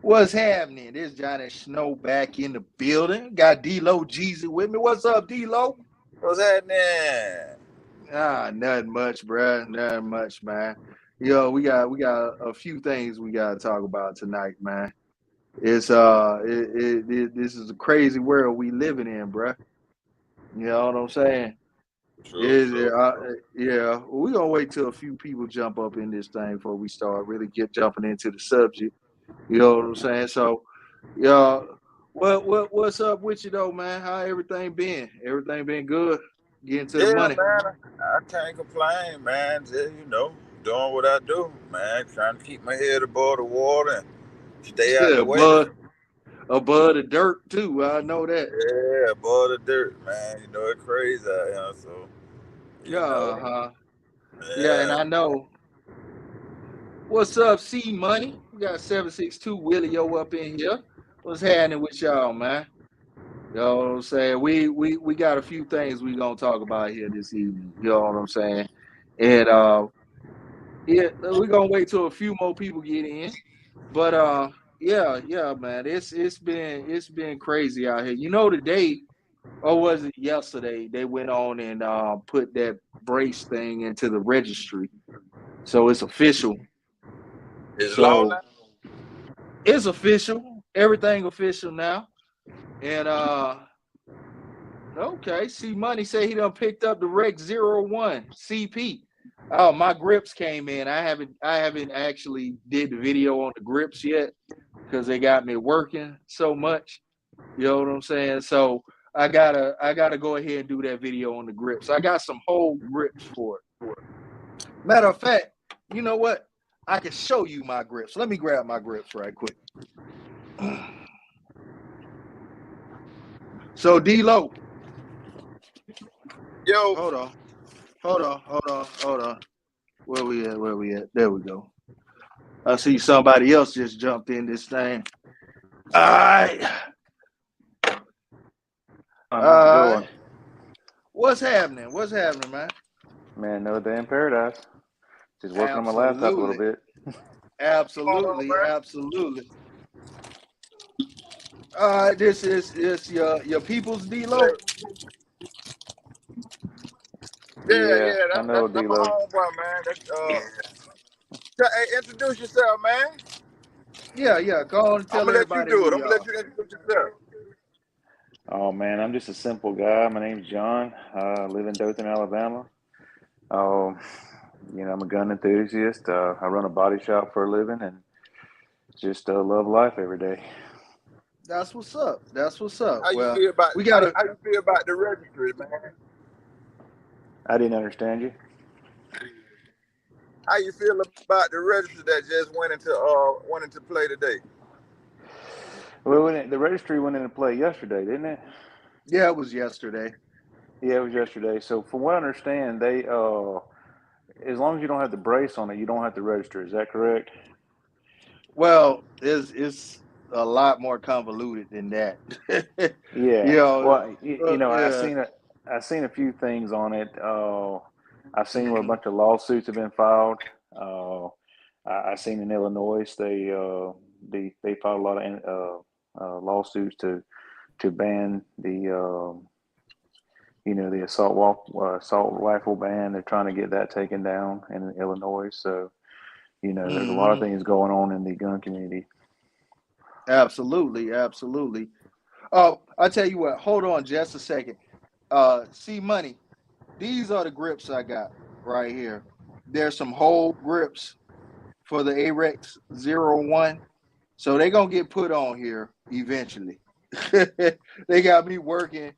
What's happening? This Johnny Snow back in the building. Got D-Lo Jeezy with me. What's up, D-Lo? What's happening? Nothing much, bruh. Nothing much, man. Yo, we got a few things we gotta talk about tonight, man. This is a crazy world we living in, bruh. You know what I'm saying? True, true, true. Yeah. We gonna wait till a few people jump up in this thing before we start really get jumping into the subject. You know what I'm saying? So, yeah. What's up with you though, man? How everything been? Everything been good? Getting to the Yeah, money. man. I can't complain, man. Just, doing what I do, man. Trying to keep my head above the water and stay out the way. Above the dirt too. I know that. Yeah, above the dirt, man. You know, it's crazy out here. So, Yeah, you know, huh. Yeah, and yeah. I know. What's up, C Money? We got 762 Willie O up in here. What's happening with y'all, man? You know what I'm saying? We got a few things we gonna talk about here this evening. You know what I'm saying? And yeah, we're gonna wait till a few more people get in. But yeah, man, it's been crazy out here. You know, today, or was it yesterday, they went on and put that brace thing into the registry. So it's official. It's law So now. it's official. Everything official now. And okay, see Money say he done picked up the Rec 01 CP. Oh, my grips came in. I haven't actually did the video on the grips yet because they got me working so much. You know what I'm saying? So I gotta go ahead and do that video on the grips. I got some whole grips for it. Matter of fact, you know what? I can show you my grips. Let me grab my grips right quick. So D-Lo, Yo, hold on, hold on. Where we at? Where we at? There we go. I see somebody else just jumped in this thing. All right. How's it All going? right. What's happening? What's happening, man? Man, no day in paradise. Just working on my laptop a little Absolutely. bit. what's going on, Absolutely. man? Absolutely. All right. This your people's D-Lo. Like, yeah, Yeah, yeah. I That's know that's that's my D-Lo. homeboy, man. Hey, introduce yourself, man. Yeah. Go on and I'm tell gonna let you everybody do who it. I'm you gonna are. let you introduce yourself. Oh man, I'm just a simple guy. My name's John. I live in Dothan, Alabama. Um, I'm a gun enthusiast. I run a body shop for a living and just love life every day. That's what's up. That's what's up. How you Well, feel about we how, got to how you feel about the registry, man? I didn't understand you. How you feel about the registry that just went into play today? Well, the registry went into play yesterday, didn't it? Yeah, it was yesterday. Yeah, it was yesterday. So from what I understand, they as long as you don't have the brace on it, you don't have to register. Is that correct? Well, it's a lot more convoluted than that. you Yeah. know, Well, I yeah. seen a few things on it. I've seen where a bunch of lawsuits have been filed. Uh, I seen in Illinois they filed a lot of lawsuits to ban the assault rifle ban. They're trying to get that taken down in Illinois. So there's a lot of hmm things going on in the gun community. Absolutely, absolutely. Oh, I tell you what. Hold on, just a second. See, Money. These are the grips I got right here. There's some whole grips for the AREX 01. So they're gonna get put on here eventually. They got me working,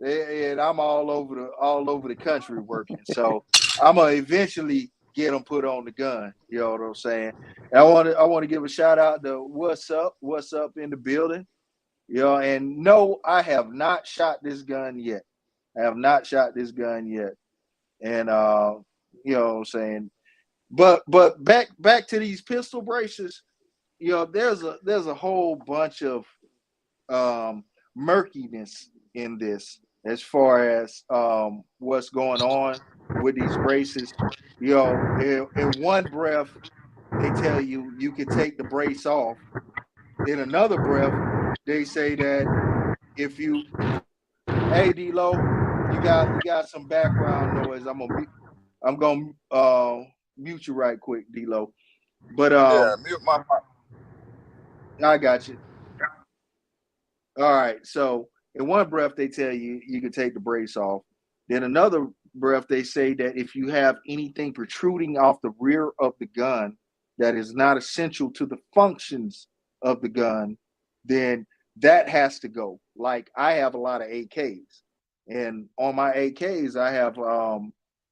and I'm all over the country working. So I'm gonna eventually get them put on the gun. You know what I'm saying? And I want to give a shout out to what's up in the building. And no, I have not shot this gun yet. I have not shot this gun yet. And you know what I'm saying? But back to these pistol braces. There's a whole bunch of um, murkiness in this as far as what's going on with these braces. In one breath, they tell you you can take the brace off, in another breath, they say that if you, hey D-Lo, you got some background noise. I'm gonna mute you right quick, D-Lo. But Yeah, mute my mic. I got you. All right. So in one breath, they tell you you can take the brace off. Then another breath, they say that if you have anything protruding off the rear of the gun that is not essential to the functions of the gun, then that has to go. Like I have a lot of AKs, and on my AKs, I have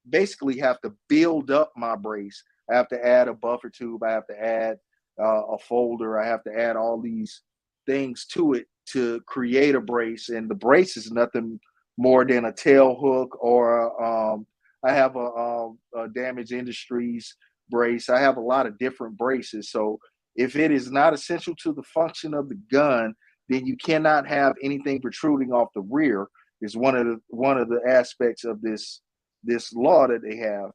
basically have to build up my brace. I have to add a buffer tube. I have to add a folder. I have to add all these things to it to create a brace, and the brace is nothing more than a tail hook or I have a Damage Industries brace. I have a lot of different braces. So if it is not essential to the function of the gun, then you cannot have anything protruding off the rear. Is one of the aspects of this law that they have,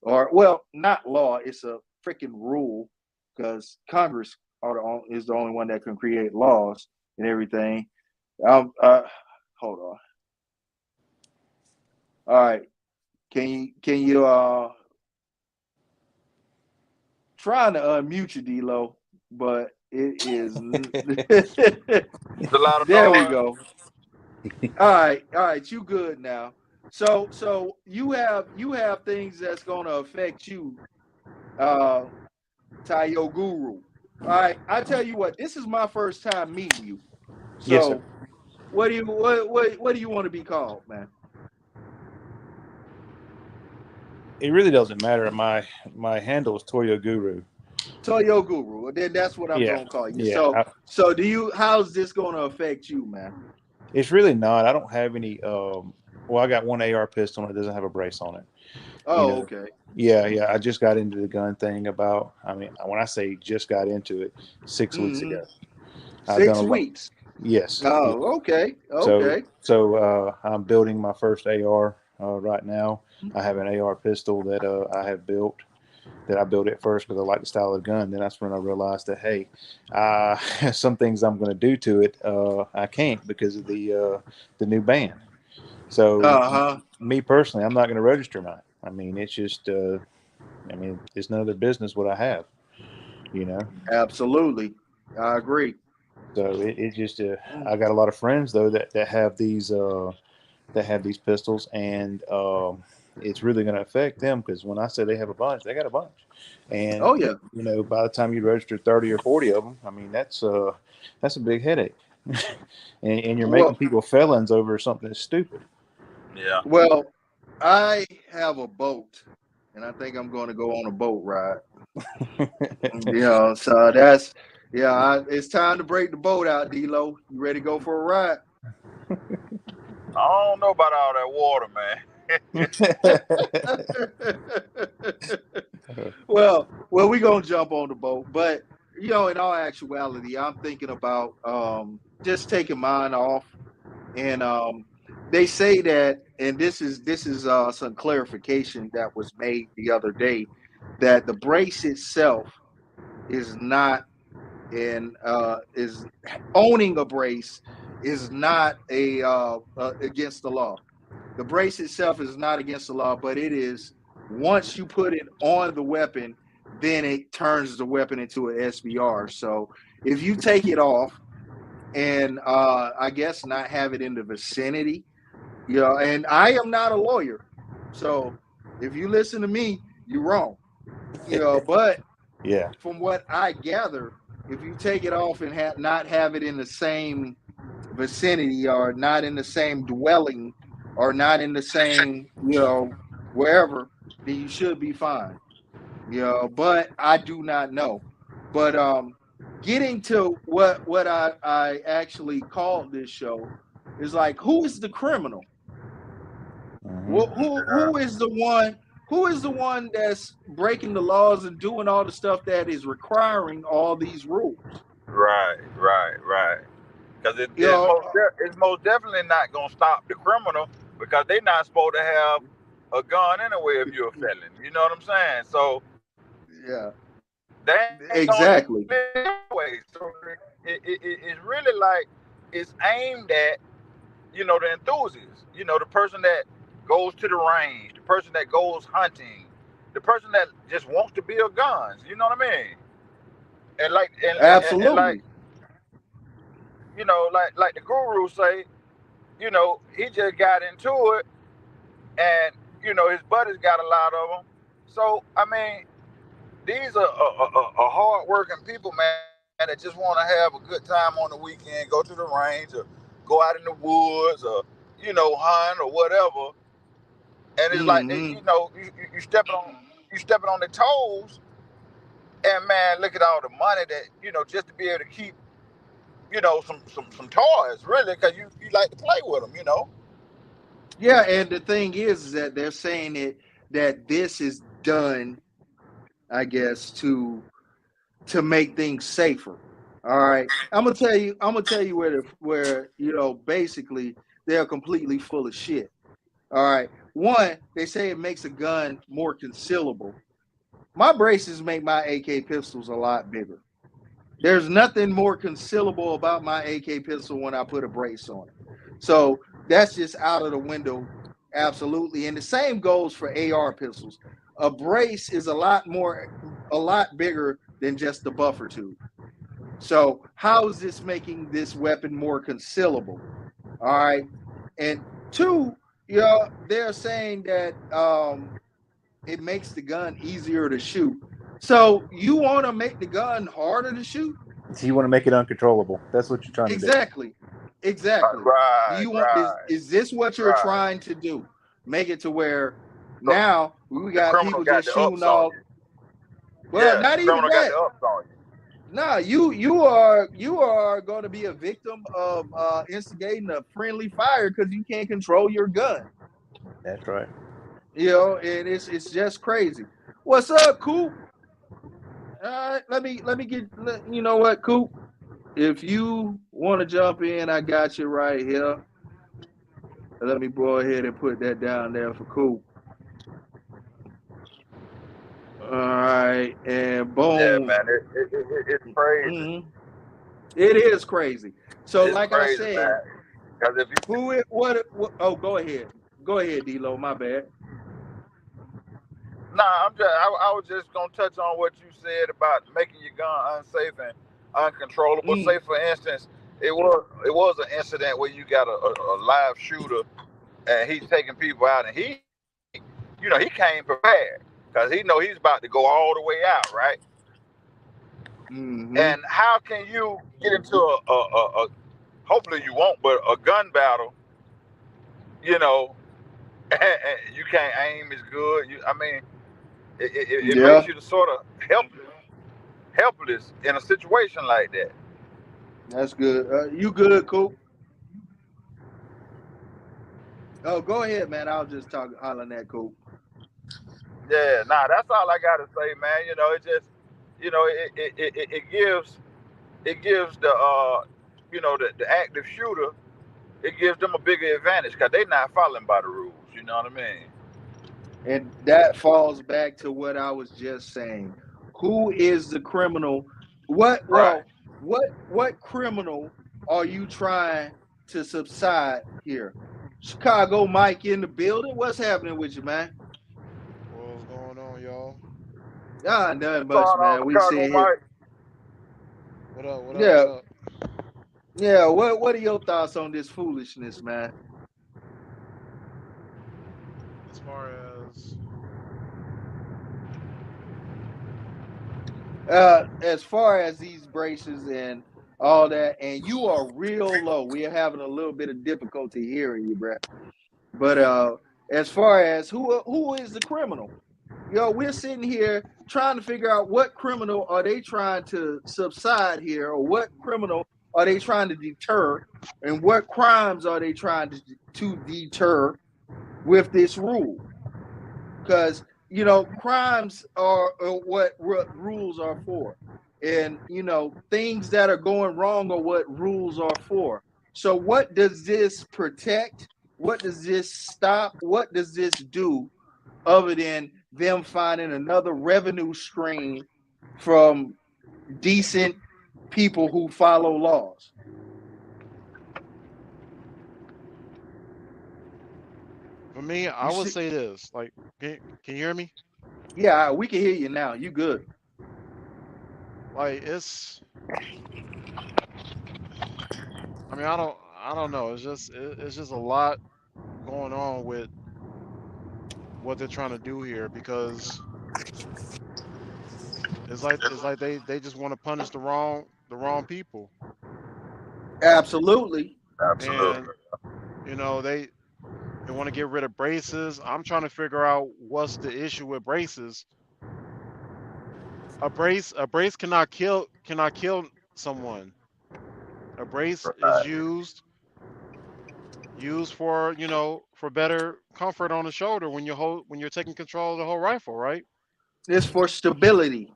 or well, not law. It's a freaking rule because Congress is the only one that can create laws and everything. Hold on. All right. Can you trying to unmute you, D-Lo, but it is It's a lot of there we noise. go. All right, you good now. So you have things that's gonna affect you, uh Tayo Guru. All right, I tell you what, this is my first time meeting you. Yes, sir. So what do you want to be called, man? It really doesn't matter. My handle is Toyo Guru. Toyo Guru. Then that's what I'm Yeah, gonna call you. yeah. So how's this gonna affect you, man? It's really not. I don't have any. Well, I got one AR pistol and it doesn't have a brace on it. Oh, okay. Yeah. I just got into the gun thing about. I mean, when I say just got into it, 6 weeks ago. I've done 6 weeks. Yes. Oh, okay. So I'm building my first AR right now. I have an AR pistol that I have built. That I built it first because I like the style of the gun. Then that's when I realized that hey, some things I'm going to do to it I can't because of the new ban. So me personally, I'm not going to register mine. I mean, it's just it's none of their business what I have. Absolutely, I agree. So it just I got a lot of friends though that have these pistols, and it's really going to affect them because when I say they have a bunch, they got a bunch, and Oh yeah, by the time you register 30 or 40 of them, I mean that's a big headache, and you're making people felons over something that's stupid. Yeah. Well, I have a boat, and I think I'm going to go on a boat ride. So that's it's time to break the boat out, D-Lo. You ready to go for a ride? I don't know about all that water, man. well, we're gonna jump on the boat, but in all actuality, I'm thinking about just taking mine off, and they say that, and this is some clarification that was made the other day, that the brace itself is not is owning a brace is not against the law. The brace itself is not against the law, but it is once you put it on the weapon, then it turns the weapon into an SBR. So if you take it off and I guess not have it in the vicinity, and I am not a lawyer, so if you listen to me, you're wrong. But yeah, from what I gather, if you take it off and not have it in the same vicinity or not in the same dwelling or not in the same, wherever, then you should be fine. But I do not know. But getting to what I actually called this show is like, who is the criminal? Who is the one? Who is the one that's breaking the laws and doing all the stuff that is requiring all these rules? Right. Because it's most definitely not gonna stop the criminal because they're not supposed to have a gun anyway if you're a felon. You know what I'm saying? So Yeah. They ain't gonna Exactly. live that way. So it's really like it's aimed at, the enthusiast, the person that goes to the range, the person that goes hunting, the person that just wants to build guns. You know what I mean? And like and like Absolutely. like the guru say, he just got into it, and his buddies got a lot of them. So I mean, these are a hard working people, man, that just want to have a good time on the weekend, go to the range or go out in the woods or hunt or whatever. And it's like they, Mm-hmm. you stepping on their toes, and man, look at all the money that just to be able to keep some toys, really, because you like to play with them. Yeah, and the thing is that they're saying that this is done, I guess, to make things safer. All right. I'm gonna tell you where basically they're completely full of shit. All right. One, they say it makes a gun more concealable. My braces make my AK pistols a lot bigger. There's nothing more concealable about my AK pistol when I put a brace on it. So that's just out of the window, absolutely. And the same goes for AR pistols. A brace is a lot bigger than just the buffer tube. So how is this making this weapon more concealable? All right. And two, they're saying that it makes the gun easier to shoot. So you want to make the gun harder to shoot? So you want to make it uncontrollable. That's what you're trying to do. Exactly. Exactly. Do Right, you want right, is this what you're right. trying to do? Make it to where So now we the got criminal people got just the ups shooting on all you. well, Yeah, not the even criminal got that. the ups on you. No, you are going to be a victim of instigating a friendly fire because you can't control your gun. That's right. And it's just crazy. What's up, Coop? All right, let me you know what, Coop? If you want to jump in, I got you right here. Let me go ahead and put that down there for Coop. All right, and Yeah, boom. man, it's crazy. Mhm. It is crazy. So, It's like I crazy, said, man. Because if you, who it what? Oh, go ahead. Go ahead, D-Lo. My bad. nah, I was just gonna touch on what you said about making your gun unsafe and uncontrollable. Mm, Say, for instance, it was an incident where you got a live shooter and he's taking people out, and he came prepared because he know he's about to go all the way out, right? mm-hmm. And how can you get into a hopefully you won't, but a gun battle, you know, and you can't aim as good. I mean, it makes Yeah, you the sort of helpless in a situation like that. that's good. You good, Coop? Oh, go ahead, man. I'll just talk hollering at Coop. Yeah, nah, that's all I gotta say, man. It just, it gives the active shooter, it gives them a bigger advantage because they not following by the rules. You know what I mean? And that falls back to what I was just saying. Who is the criminal? What Right. well, what criminal are you trying to subside here? Chicago Mike in the building. What's happening with you, man? What's going on, y'all? Nothing What's much, going on, man. We Chicago sit here. Mike? What up? What up? Yeah, What up? yeah. What are your thoughts on this foolishness, man? As far as As far as these braces and all that, and you are real low. We are having a little bit of difficulty hearing you, bro. But as far as who is the criminal, we're sitting here trying to figure out what criminal are they trying to subside here, or what criminal are they trying to deter, and what crimes are they trying to deter with this rule? Because crimes are what rules are for, and things that are going wrong are what rules are for. So what does this protect? What does this stop? What does this do other than them finding another revenue stream from decent people who follow laws. For me, I You would see, say this. Like, can you hear me? yeah, we can hear you now. You good? Like, it's. I mean, I don't know. It's just a lot going on with what they're trying to do here because it's like they just want to punish the wrong people, Absolutely. and Absolutely. they want to get rid of braces. I'm trying to figure out what's the issue with braces. A brace cannot kill someone. A brace is Right. used for for better comfort on the shoulder when you're taking control of the whole rifle, right? It's for stability.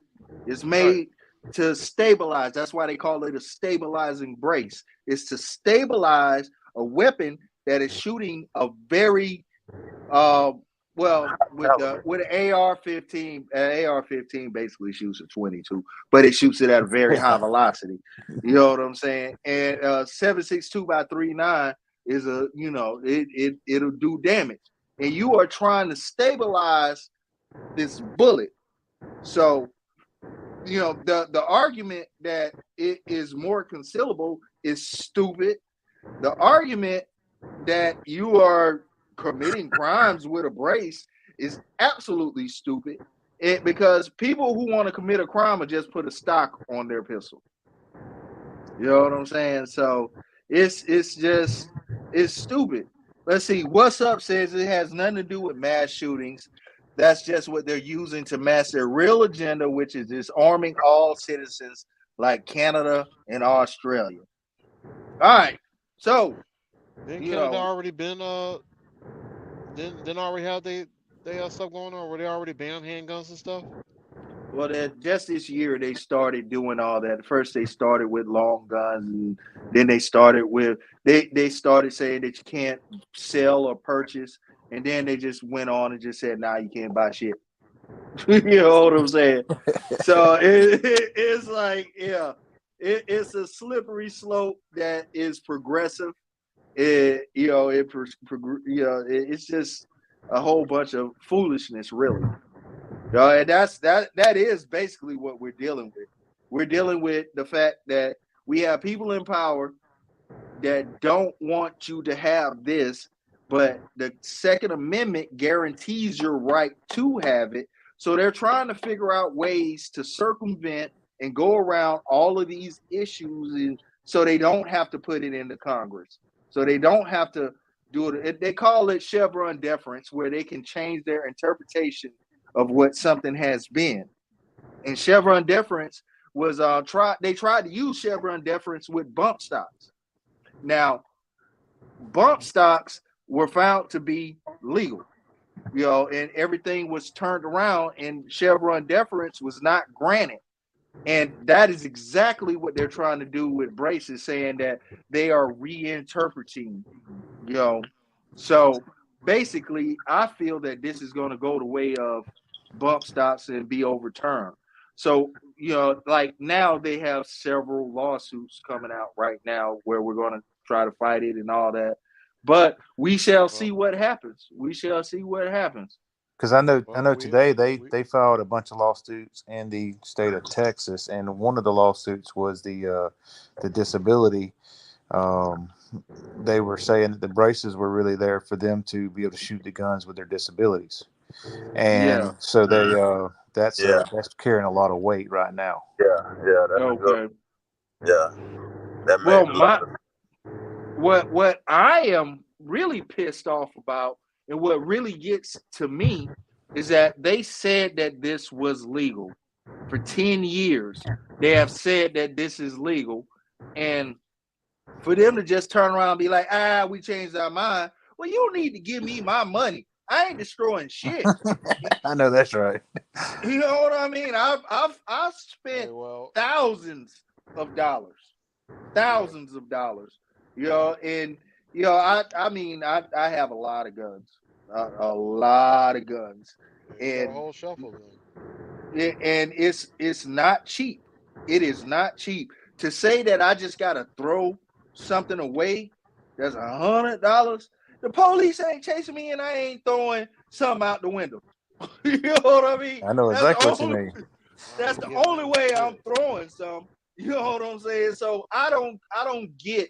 It's Right. made to stabilize. That's why they call it a stabilizing brace. It's to stabilize a weapon that is shooting a very uh, well with an AR-15. AR-15 basically shoots a 22, but it shoots it at a very high velocity. You know what I'm saying? And 7.62 by 3.9 is a it'll do damage, and you are trying to stabilize this bullet. So the argument that it is more concealable is stupid. The argument that you are committing crimes with a brace is absolutely stupid. Because people who want to commit a crime will just put a stock on their pistol. You know what I'm saying? So it's stupid. Let's see. What's up says it has nothing to do with mass shootings. That's just what they're using to mask their real agenda, which is disarming all citizens like Canada and Australia. All right. So, Didn't you Canada know, already been didn't already have they stuff going on where they already banned handguns and stuff? well, just this year they started doing all that. First, they started with long guns, and then they started saying that you can't sell or purchase, and then they just went on and just said, "Nah, you can't buy shit." You know what I'm saying? So it's like, yeah, it's a slippery slope that is progressive. It's just a whole bunch of foolishness, really. And that is basically what we're dealing with. We're dealing with the fact that we have people in power that don't want you to have this, but the Second Amendment guarantees your right to have it. So they're trying to figure out ways to circumvent and go around all of these issues, and so they don't have to put it into Congress. So they don't have to do it. They call it Chevron deference, where they can change their interpretation of what something has been. And Chevron deference was they tried to use Chevron deference with bump stocks. Now, bump stocks were found to be legal, and everything was turned around, and Chevron deference was not granted. And that is exactly what they're trying to do with braces, saying that they are reinterpreting, you know. So basically, I feel that this is going to go the way of bump stocks and be overturned. So, like now they have several lawsuits coming out right now where we're going to try to fight it and all that. But we shall see Well, what happens. We shall see what happens. Because I know we today we they filed a bunch of lawsuits in the state of Texas, and one of the lawsuits was the disability. Um, they were saying that the braces were really there for them to be able to shoot the guns with their disabilities, Yeah. and so Yeah, that's carrying a lot of weight right now. yeah, that's a good. Okay. Yeah, that Well, makes a lot of. what I am really pissed off about, and what really gets to me, is that they said that this was legal for 10 years. They have said that this is legal, and for them to just turn around and be like, we changed our mind. Well, you need to give me my money. I ain't destroying shit. I know that's right. You know what I mean? I've hey spent well thousands of dollars, yeah, thousands of dollars. And I mean, I have a lot of guns, a lot of guns, yeah, you got a and whole shelf of them. And it's not cheap. It is not cheap to say that I just gotta throw something away. That's $100. The police ain't chasing me, and I ain't throwing something out the window. You know what I mean? I know That's the exactly what you only. mean. I That's ain't the getting only nothing way I'm shit. throwing some. You know what I'm saying? So I don't get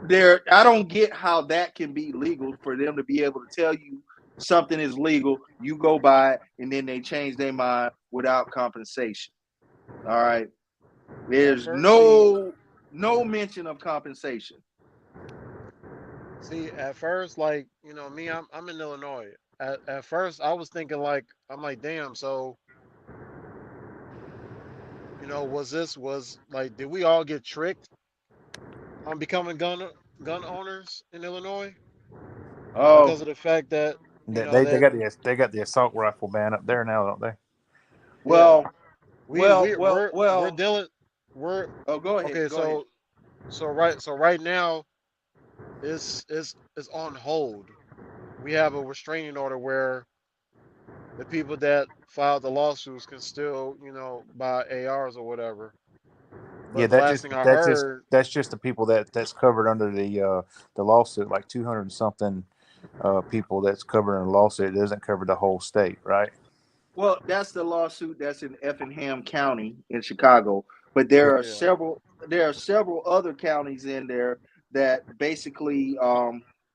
there. I don't get how that can be legal for them to be able to tell you something is legal. You go buy it, and then they change their mind without compensation. All right. At There's first, see, no mention of compensation. at first, like me, I'm in Illinois. At first, I was thinking like I'm like, damn. So was like, did we all get tricked on becoming gun owners in Illinois Oh because of the fact that They that got the assault rifle ban up there now, don't they? yeah, well, we well, we well, we're well. dealing we're Oh, go ahead. okay. Go ahead. So right now it's on hold. We have a restraining order where the people that filed the lawsuits can still buy ARs or whatever. Yeah, But the last thing I heard, that's just the people that's covered under the lawsuit, like 200 and something people that's covered in a lawsuit. It doesn't cover the whole state, right? Well, that's the lawsuit that's in Effingham County in Chicago, but Yeah. yeah, there are several other counties in there that basically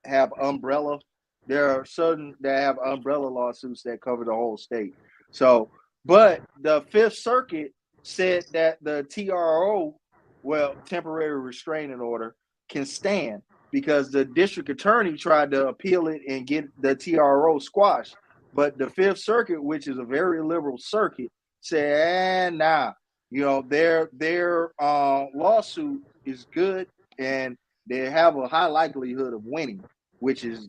have umbrella. There are certain that have umbrella lawsuits that cover the whole state. So, but the Fifth Circuit said that the TRO, well, temporary restraining order, can stand because the district attorney tried to appeal it and get the TRO squashed. But the Fifth Circuit, which is a very liberal circuit, said, nah, their lawsuit is good and they have a high likelihood of winning, which is,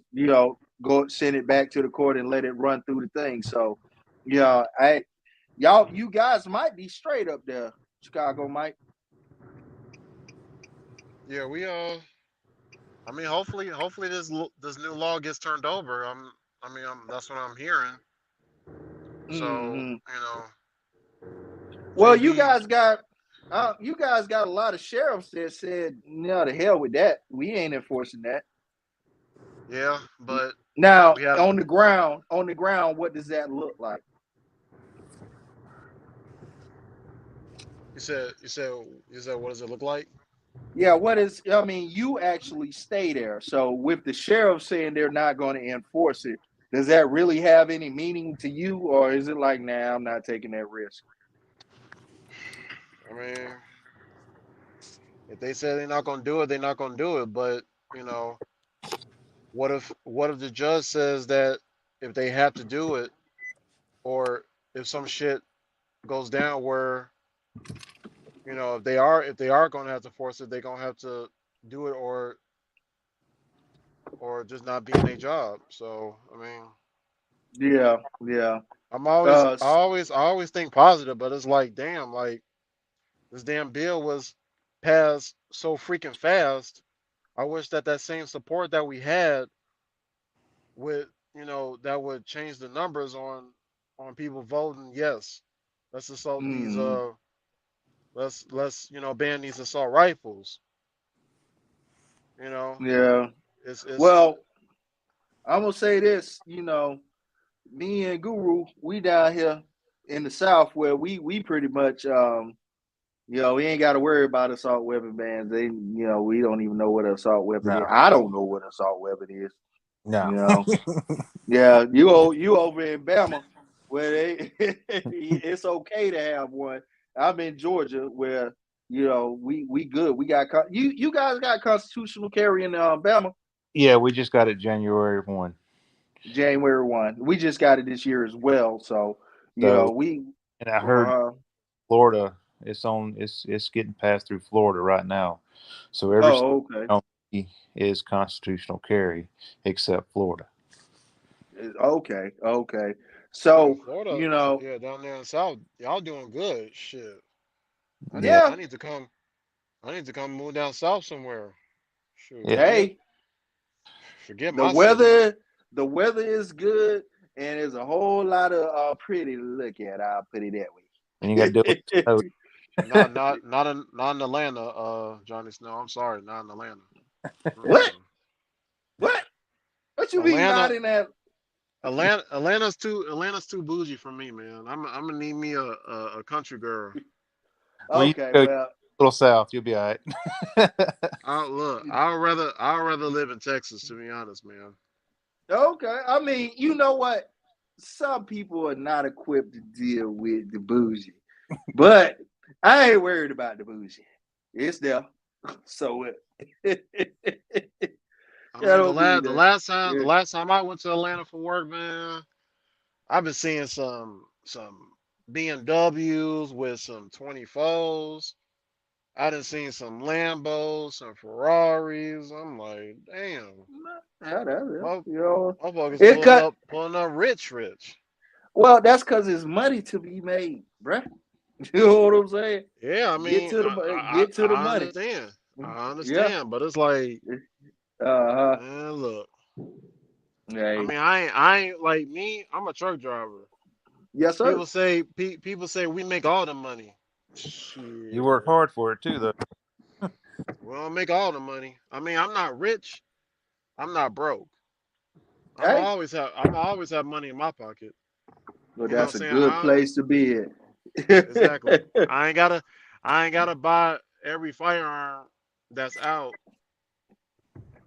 go send it back to the court and let it run through the thing. So, you guys might be straight up there, Chicago, Mike. yeah, I mean, hopefully this new law gets turned over. That's what I'm hearing. So Mm-hmm. Well, JB, you guys got a lot of sheriffs that said, no, to hell with that. We ain't enforcing that. yeah, but Now, we have. on the ground, what does that look like? You said what does it look like? Yeah, I mean, you actually stay there. So with the sheriff saying they're not going to enforce it, does that really have any meaning to you? Or is it like, nah, I'm not taking that risk? I mean, if they say they're not gonna do it, they're not gonna do it. But you know, what if the judge says that if they have to do it, or if some shit goes down where if they are gonna have to force it, they're gonna have to do it, or just not be in a job. So I mean, Yeah, yeah. I'm always Uh I always I always think positive, but it's like damn, like this damn bill was passed so freaking fast. I wish that same support that we had would that would change the numbers on people voting yes. Let's assault these mm, let's ban these assault rifles. You know, yeah. it's Well, I'm gonna say this, me and Guru, we down here in the South where we pretty much we ain't got to worry about assault weapon bans. We don't even know what an assault weapon is. No, I don't know what an assault weapon is. no. You know, yeah, you over in Bama where it's okay to have one. I'm in Georgia where we good. We got you guys got constitutional carry in Bama Yeah, we just got it January 1. January 1. We just got it this year as well. So So, we and I heard uh Florida, it's getting passed through Florida right now. So every state oh okay. is constitutional carry except Florida. Okay. yeah, So, Florida, you know, yeah, down there in the South, y'all doing good. Shit, I need Yeah, yeah, I need to come I need to come move down south somewhere. Shoot, yeah, forget hey, forget the my city. weather, the weather is good and there's a whole lot of pretty to look at. I'll put it that And you got to do it. way. Not in Atlanta, Johnny Snow. I'm sorry, not in Atlanta. What? Mm-mm. What? What you mean not Atlanta, in that? Atlanta's too bougie for me, man. I'm gonna need me a country girl. Well, you Okay, go a well, little south, you'll be all right. I'd rather live in Texas, to be honest, man. okay. I mean, you know what? Some people are not equipped to deal with the bougie, but I ain't worried about the bougie. It's there, so it I mean, that'll be the there. Yeah. last time I went to Atlanta for work, man, I've been seeing some BMWs with some 24s. I done seen some Lambos, some Ferraris. I'm like, damn, my You know, motherfuckers it cut. pulling up rich. Well, that's because it's money to be made, bruh. You know what I'm saying? Yeah, I Get mean, to the get to the I money. understand. I Yeah. understand, but it's like, Uh huh. man, look. I Hey. mean, I ain't like me. I'm a truck driver. Yes, sir. People say we make all the money. You work Shit, hard for it too, though. we don't make all the money. I mean, I'm not rich. I'm not broke. Hey, I'm always have money in my pocket. well, You know what I'm that's a saying? good place to be in. Exactly. I ain't gotta buy every firearm that's out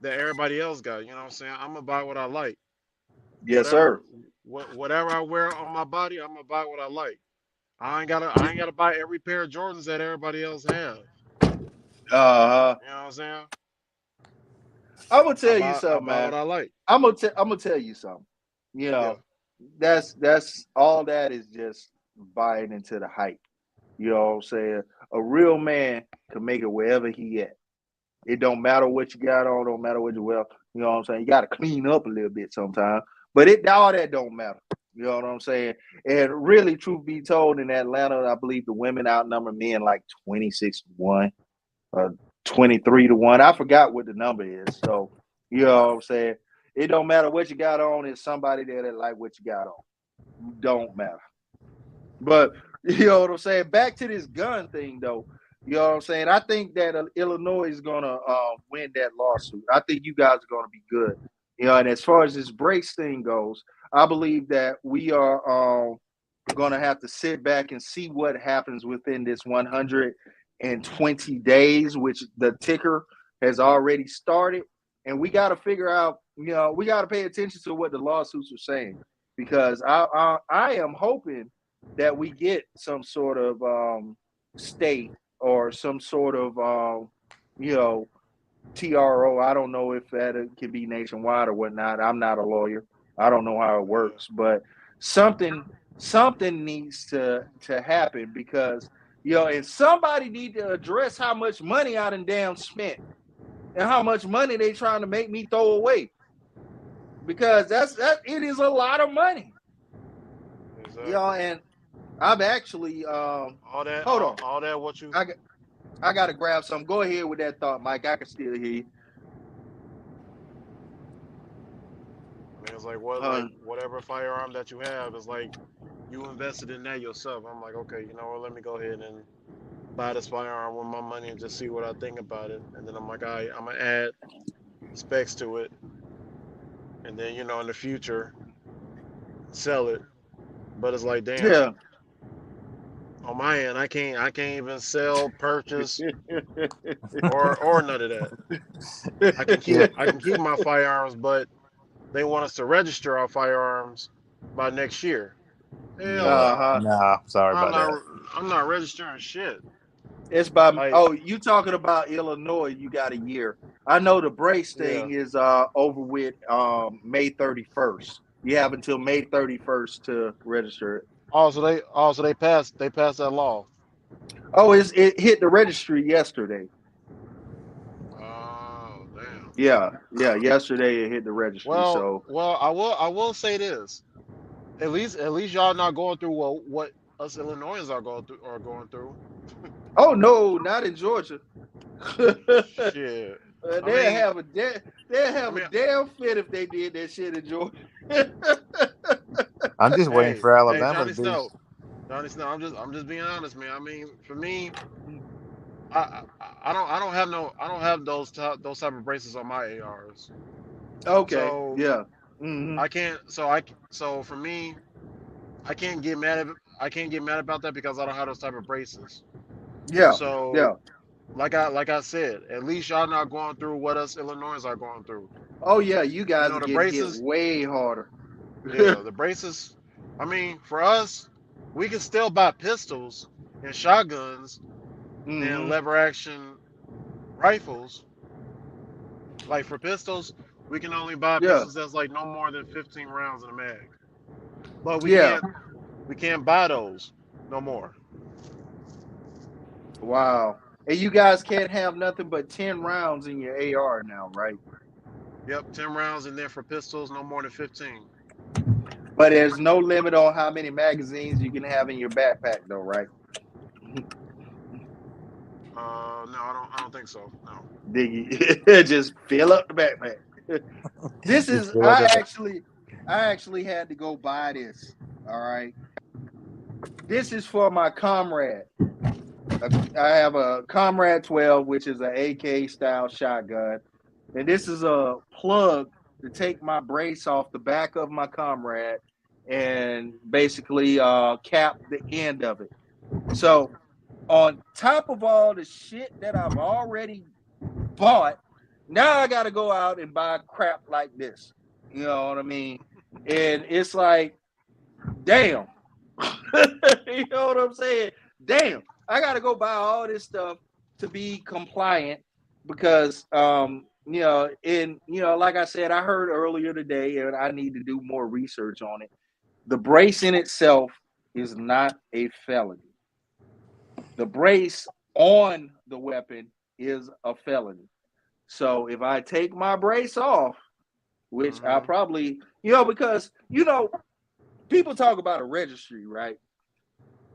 that everybody else got. You know what I'm saying? I'm gonna buy what I like. Yes, sir. Whatever I wear on my body, I'm gonna buy what I like. I ain't gotta buy every pair of Jordans that everybody else have. Uh huh. You know what I'm saying? I'm gonna tell you I something, buy what man. I like. I'm gonna tell you something. You Yeah. know, that's all that is just buying into the hype. You know what I'm saying? A real man can make it wherever he at. It don't matter what you got on, don't matter what you wear. You know what I'm saying? You got to clean up a little bit sometimes, but it all that don't matter. You know what I'm saying? And really, truth be told, in Atlanta, I believe the women outnumber men like 26-1 or 23-1. I forgot what the number is. So, you know what I'm saying? It don't matter what you got on. It's somebody there that like what you got on. Don't matter. But you know what I'm saying? Back to this gun thing, though. You know what I'm saying? I think that Illinois is gonna win that lawsuit. I think you guys are gonna be good. You know, and as far as this brace thing goes, I believe that we are gonna have to sit back and see what happens within this 120 days, which the ticker has already started, and we got to figure out. You know, we got to pay attention to what the lawsuits are saying because I am hoping that we get some sort of state or some sort of you know TRO. I don't know if that can be nationwide or whatnot. I'm not a lawyer. I don't know how it Yeah. works, but something something needs to happen because and somebody need to address how much money I done damn spent and how much money they trying to make me throw away because that it is a lot of money. Exactly. And I've actually hold on. All that what you I got I gotta grab some. Go ahead with that thought, Mike. I can still hear you. I mean, it's like Uh, whatever firearm that you have is like you invested in that yourself. I'm like, okay, you know what? Let me go ahead and buy this firearm with my money and just see what I think about it. And then I'm like, I'm gonna add specs to it, and then in the future sell it. But it's like, damn, yeah. on my end, I can't even sell, purchase, or none of that. Yeah. I can keep my firearms, but they want us to register our firearms by next year. Hell Yeah. no. Uh-huh. Nah, sorry I'm about that. not I'm not registering shit. It's by Like, you talking about Illinois, you got a year. I know the brace yeah. thing is over with May 31st. You have until May 31st to register it. Also they passed that law. Oh, it hit the registry yesterday. Oh, damn. Yeah, yeah, yesterday it hit the registry. So I will say this. At least y'all not going through what us Illinoisans are going through. oh no, not in Georgia. Shit. I They'll mean, have a they'll I have a mean, damn fit if they did that shit in Georgia. I'm just waiting Hey, for hey, Alabama Johnny to do. Snow. Johnny Snow. I'm just being honest, man. I mean, for me, I don't have those type of braces on my ARs. Okay, So yeah. Hmm. I can't. So for me, I can't get mad about that because I don't have those type of braces. Yeah, So yeah. like I said, at least y'all not going through what us Illinois are going through. Oh yeah, you You guys know are the getting hit braces. way harder. Yeah, the braces. I mean, for us, we can still buy pistols and shotguns and Hmm. lever action rifles. Like for pistols, we can only buy Yeah, pistols that's like no more than 15 rounds in a mag. But yeah. we can't buy those no more. Wow. And you guys can't have nothing but 10 rounds in your AR now, right? Yep, 10 rounds in there for pistols, no more than 15. But there's no limit on how many magazines you can have in your backpack, though, right? No, I don't think so. No. Diggy, just fill up the backpack. This Just is feel like that. I actually had to go buy this. All right. This is for my comrade. I have a Comrade 12, which is an AK style shotgun. And this is a plug to take my brace off the back of my Comrade and basically cap the end of it. So, on top of all the shit that I've already bought, now I got to go out and buy crap like this. You know what I mean? And it's like, damn. You know what I'm saying? Damn, I got to go buy all this stuff to be compliant because, like I said, I heard earlier today, and I need to do more research on it. The brace in itself is not a felony. The brace on the weapon is a felony. So if I take my brace off, which I Mm-hmm. probably, because, people talk about a registry, right?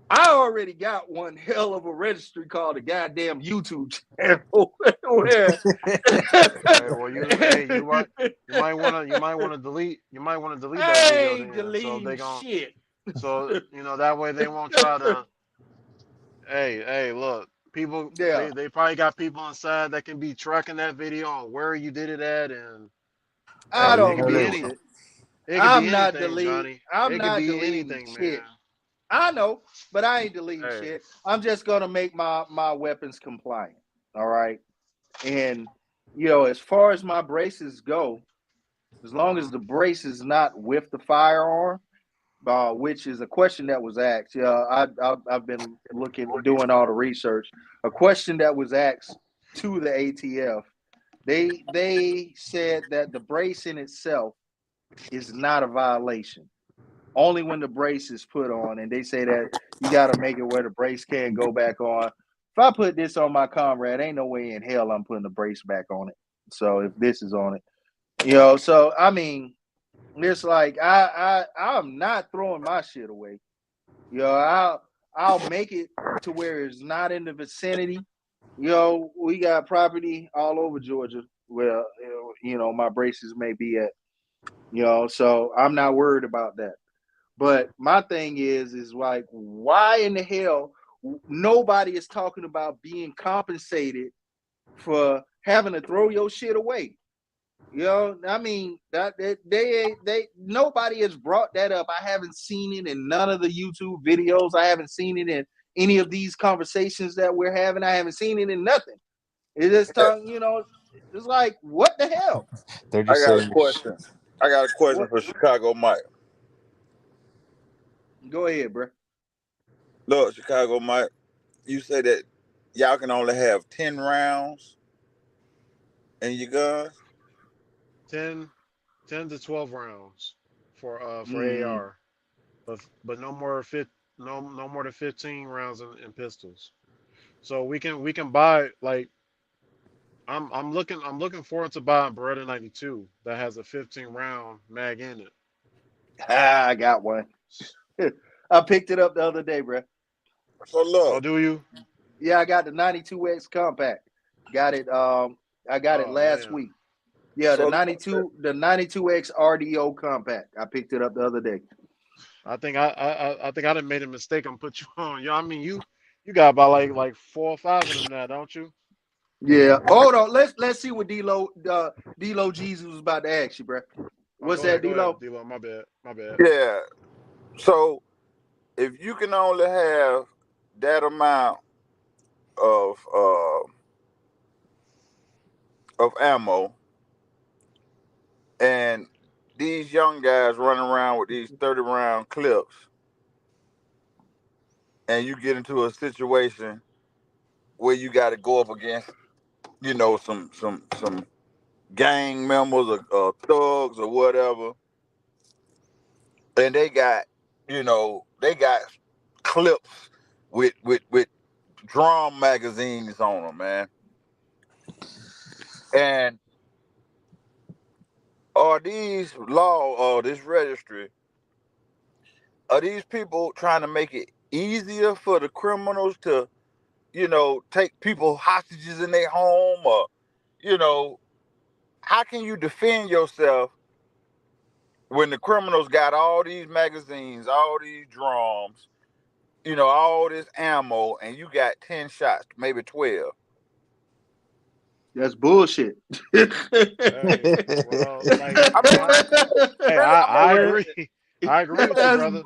I already got one hell of a registry called a goddamn YouTube channel where Hey, well, you might want to delete that I video ain't then, so deleting they gon' shit. so that way they won't try to. Hey, look, people Yeah, they probably got people inside that can be tracking that video on where you did it at, and Oh, I hey, you it don't could know be give a that. any, shit. it could be I'm not anything, delete. Johnny. I'm It could not be deleting anything, shit. man. I know, but I ain't deleting Hey, shit. I'm just gonna make my weapons compliant. All right, and as far as my braces go, as long as mhm, the brace is not with the firearm, which is a question that was asked. Yeah, I've been doing all the research. A question that was asked to the ATF. They said that the brace in itself is not a violation. Only when the brace is put on, and they say that you got to make it where the brace can't go back on. If I put this on my comrade, ain't no way in hell I'm putting the brace back on it. So if this is on it, so I mean, it's like I'm not throwing my shit away. I'll make it to where it's not in the vicinity. We got property all over Georgia where my braces may be at. So I'm not worried about that. But my thing is like, why in the hell nobody is talking about being compensated for having to throw your shit away? I mean that they nobody has brought that up. I haven't seen it in none of the YouTube videos. I haven't seen it in any of these conversations that we're having. I haven't seen it in nothing. It's just talking, it's like, what the hell? They're I just got a saying. question. I got a question What? for Chicago Mike. Go ahead, bro. Look, Chicago Mike, you say that y'all can only have 10 rounds in your guns? 10, 10 to 12 rounds for Mm, AR, but no more no more than 15 rounds in pistols. So we can buy like I'm looking forward to buying Beretta 92 that has a 15 round mag in it. I got one. I picked it up the other day, bro. So Oh, look, do you? Yeah, I got the 92X compact. Got it. I got it Oh last man. week. Yeah, the so 92, the 92X RDO compact. I picked it up the other day. I think I done made a mistake and put you on. You know, I mean, you got about like 4 or 5 of them now, don't you? Yeah. Hold on. Let's see what D-Lo Jesus was about to ask you, bro. Oh, What's that, go ahead, D-Lo? D-Lo. My bad, my bad. Yeah. So if you can only have that amount of ammo, and these young guys running around with these 30-round clips, and you get into a situation where you got to go up against, some gang members or thugs or whatever, and they got clips with drum magazines on them, man. And are these law or this registry, are these people trying to make it easier for the criminals to, take people hostages in their home, or, you know, how can you defend yourself when the criminals got all these magazines, all these drums, all this ammo, and you got 10 shots, maybe 12? That's bullshit. Hey, well, like I mean, hey, really, I mean, I really, agree. I agree with you, that's brother.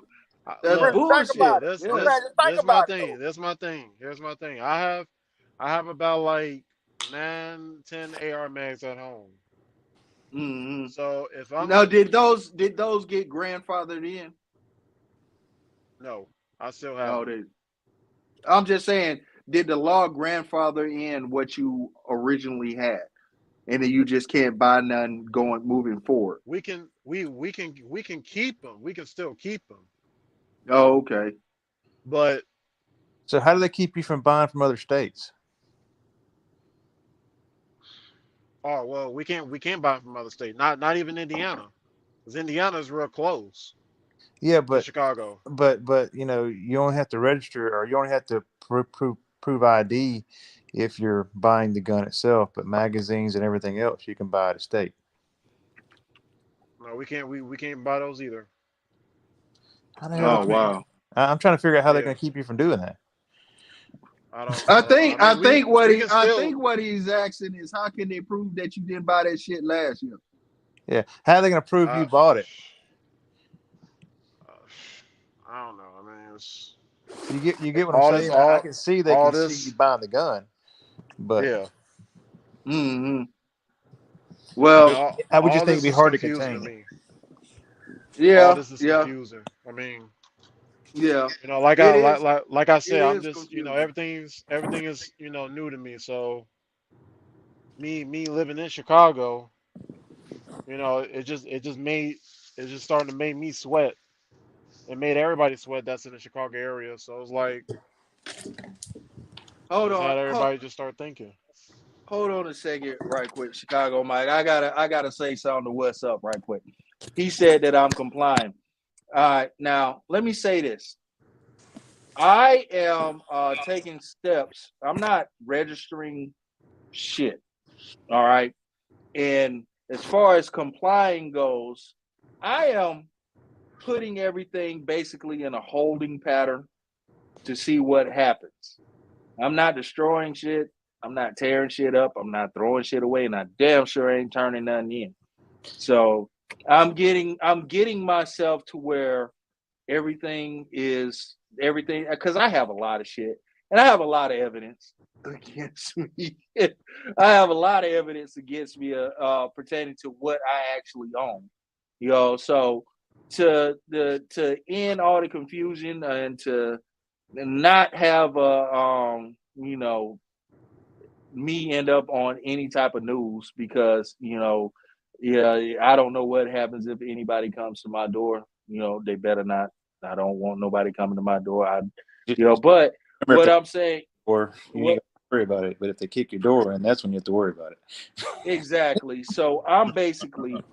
that's Look, really think bullshit. about it. this I Yeah. mean, this just think this my about it thing. though. This my thing. Here's my thing. I have about like 9, 10 AR mags at home. Mm-hmm. So if I'm Now, did those get grandfathered in? no, I still have No, them. they. I'm just saying, did the law grandfather in what you originally had, and then you just can't buy none moving forward? We can keep them. We can still keep them. Oh, okay. But So how do they keep you from buying from other states? oh well, we can't buy from other states. Not even Indiana, because Indiana is real close Yeah, to but Chicago. you only have to register, or you only have to prove ID if you're buying the gun itself. But magazines and everything else you can buy at a state. No, we can't. We can't buy those either. How the hell they Oh, keep? wow. I'm trying to figure out how they're Yeah, going to keep you from doing that. I don't. I Well, I think I mean, think what we he can I still. think what he's asking is, how can they prove that you didn't buy that shit last year? Yeah, how are they going to prove Uh, you bought it? uh, I don't know. I mean, it's You get what I'm all this. saying? I can see they All can see you this. buying the gun, but Yeah. Mm-hmm. I mean, Well, I would just all think it'd this be is hard to confusing to contain. me. All yeah, this is yeah, confusing. I mean, yeah. like I It is. like I It said, I'm is just confusing. everything is new to me. So me living in Chicago, it just starting to make me sweat. It made everybody sweat that's in the Chicago area. So it's like Hold just on. had everybody just start thinking. Hold on a second, right quick, Chicago Mike. I gotta say something to what's up, right quick. He said that I'm complying. All right, now let me say this. I am taking steps. I'm not registering shit. All right. And as far as complying goes, I am putting everything basically in a holding pattern to see what happens. I'm not destroying shit. I'm not tearing shit up. I'm not throwing shit away, and I damn sure ain't turning nothing in. So I'm getting myself to where everything because I have a lot of shit and I have a lot of evidence against me. I have a lot of evidence against me pertaining to what I actually own. So to end all the confusion and to not have me end up on any type of news because yeah, I don't know what happens if anybody comes to my door. They better not. I don't want nobody coming to my door. Just But remember, if what they I'm saying, or you ain't what got to worry about it. But if they kick your door in, that's when you have to worry about it. exactly? So I'm basically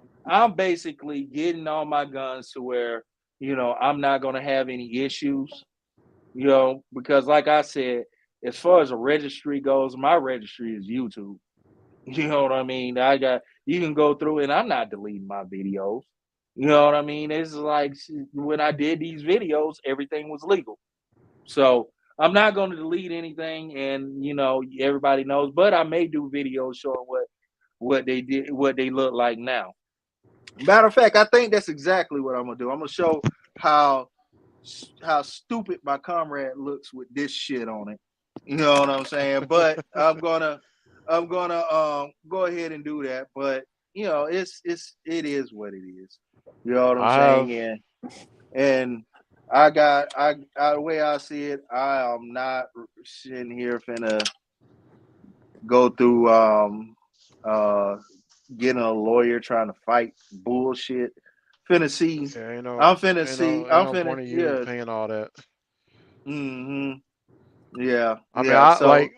getting all my guns to where I'm not gonna have any issues. Because like I said, as far as a registry goes, my registry is YouTube. You know what I mean? You can go through and I'm not deleting my videos. You know what I mean? It's like when I did these videos, everything was legal. So I'm not going to delete anything, and everybody knows. But I may do videos showing what they did, what they look like now. Matter of fact, I think that's exactly what I'm gonna do. I'm gonna show how how stupid my comrade looks with this shit on it. You know what I'm saying? But I'm gonna go ahead and do that. But it is what it is. You know what I'm I saying? have. And I the way I see it, I am not sitting here finna go through uh getting a lawyer trying to fight bullshit. Finna see. Yeah, ain't no, I'm finna ain't see. no, ain't I'm no finna point in you yeah. paying all that. Hmm. Yeah, I mean, yeah. I So like.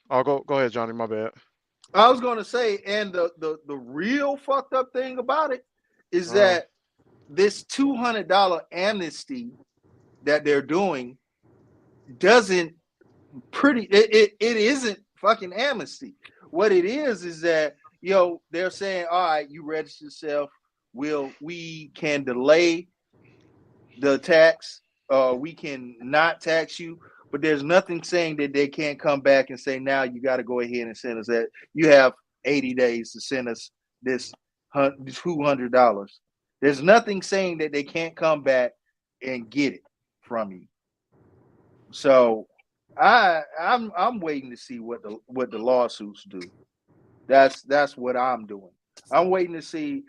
I'll go ahead, Johnny. My bad. I was gonna say, and the real fucked up thing about it is Uh, that this $200 amnesty that they're doing doesn't it isn't fucking amnesty. What it is that they're saying, all right, you register yourself. We can delay the tax. We can not tax you, but there's nothing saying that they can't come back and say now you got to go ahead and send us that. You have 80 days to send us this $200. There's nothing saying that they can't come back and get it from you. So I'm waiting to see what the lawsuits do. That's what I'm doing. I'm waiting to see,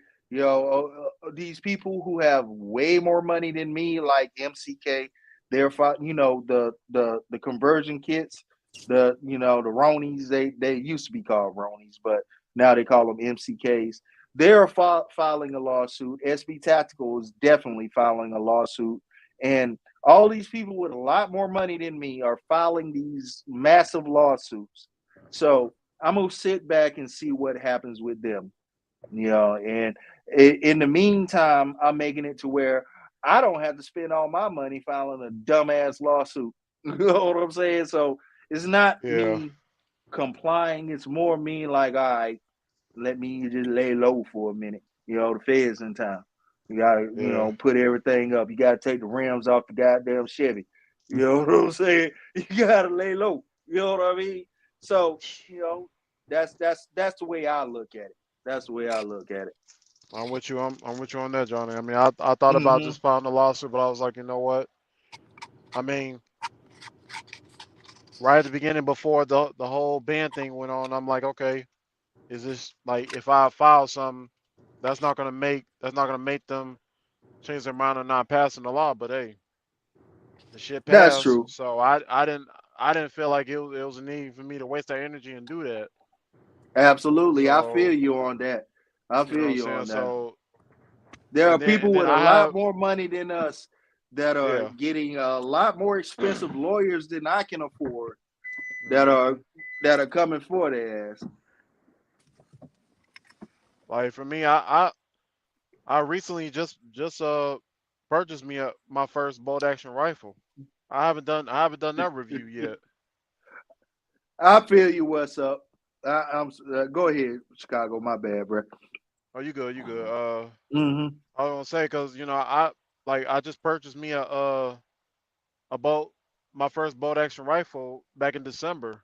these people who have way more money than me, like MCK. They're the conversion kits, the Ronies. They used to be called Ronies, but now they call them MCKs. They're filing a lawsuit. SB Tactical is definitely filing a lawsuit, and all these people with a lot more money than me are filing these massive lawsuits. So I'm gonna sit back and see what happens with them. And in the meantime, I'm making it to where I don't have to spend all my money filing a dumbass lawsuit. You know what I'm saying? So it's not yeah, me complying. It's more me like, all right, let me just lay low for a minute. The feds in town. You gotta, yeah. put everything up. You gotta take the rims off the goddamn Chevy. You know what I'm saying? You gotta lay low. You know what I mean? So, that's the way I look at it. That's the way I look at it. I'm with you. I'm with you on that, Johnny. I mean, I thought about Mm-hmm. just filing a lawsuit, but I was like, you know what? I mean, right at the beginning, before the whole ban thing went on, I'm like, okay, is this like if I file something, that's not gonna make them change their mind on not passing the law? But hey, the shit That's passed, true. so I didn't feel like it was a need for me to waste that energy and do that. Absolutely. I feel So you on that. I you know feel what I'm you saying. on that. So There are and people then with a I lot have more money than us that are yeah. getting a lot more expensive lawyers than I can afford that are hmm that are coming for their ass. Like for me, I recently just purchased me my first bolt action rifle. I haven't done that review yet. I feel you. What's up? I'm go ahead, Chicago. My bad, bro. Oh, you good? You good? Mm-hmm. I was gonna say because I just purchased me a bolt my first bolt action rifle back in December,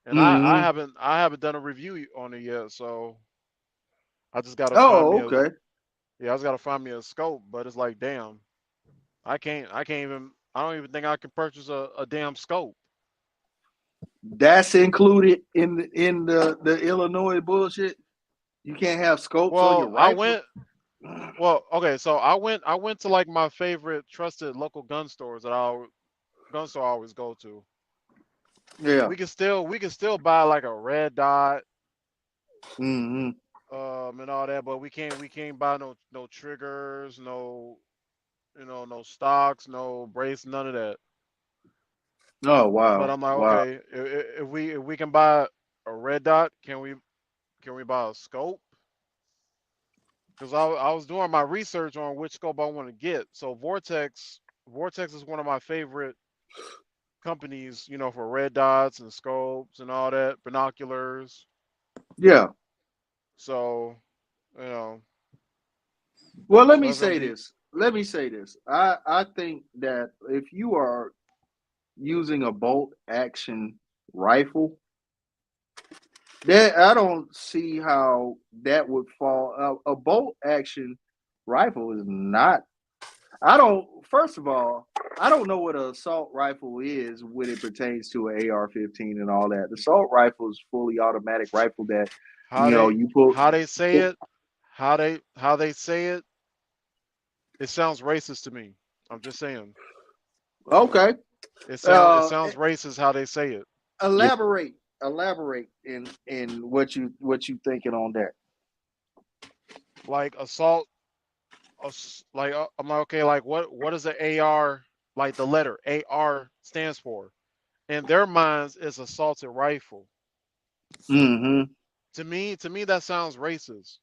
and I Mm-hmm. haven't I haven't done a review on it yet. So I just gotta find Oh, me a okay. yeah I just gotta find me a scope. But it's like damn, I don't even think I can purchase a damn scope. That's included in the Illinois bullshit. You can't have scopes on your Well, I rifle. went. Well, okay, so I went to like my favorite trusted local gun store I always go to. Yeah. We can still buy like a red dot Mm-hmm. and all that, but we can't buy no triggers, no no stocks, no brace, none of that. Oh But wow. I'm like, Wow. okay, if we can buy a red dot, can we buy a scope? Because I was doing my research on which scope I want to get. So Vortex is one of my favorite companies, for red dots and scopes and all that, binoculars. Yeah. So, you know, Well, let So me it's gonna say be this. Let me say this. I think that if you are using a bolt action rifle, that I don't see how that would fall. A bolt action rifle is not. I don't. First of all, I don't know what an assault rifle is when it pertains to an AR-15 and all that. The assault rifle is fully automatic rifle that how they you pull. how they say it, how they say it. It sounds racist to me. I'm just saying. Okay, It uh, sounds racist how they say it. Yeah, elaborate in what you thinking on that. Like assault, like I'm like, okay, like what is the AR, like the letter AR stands for? In their minds, is assaulted rifle. Mm-hmm. To me that sounds racist.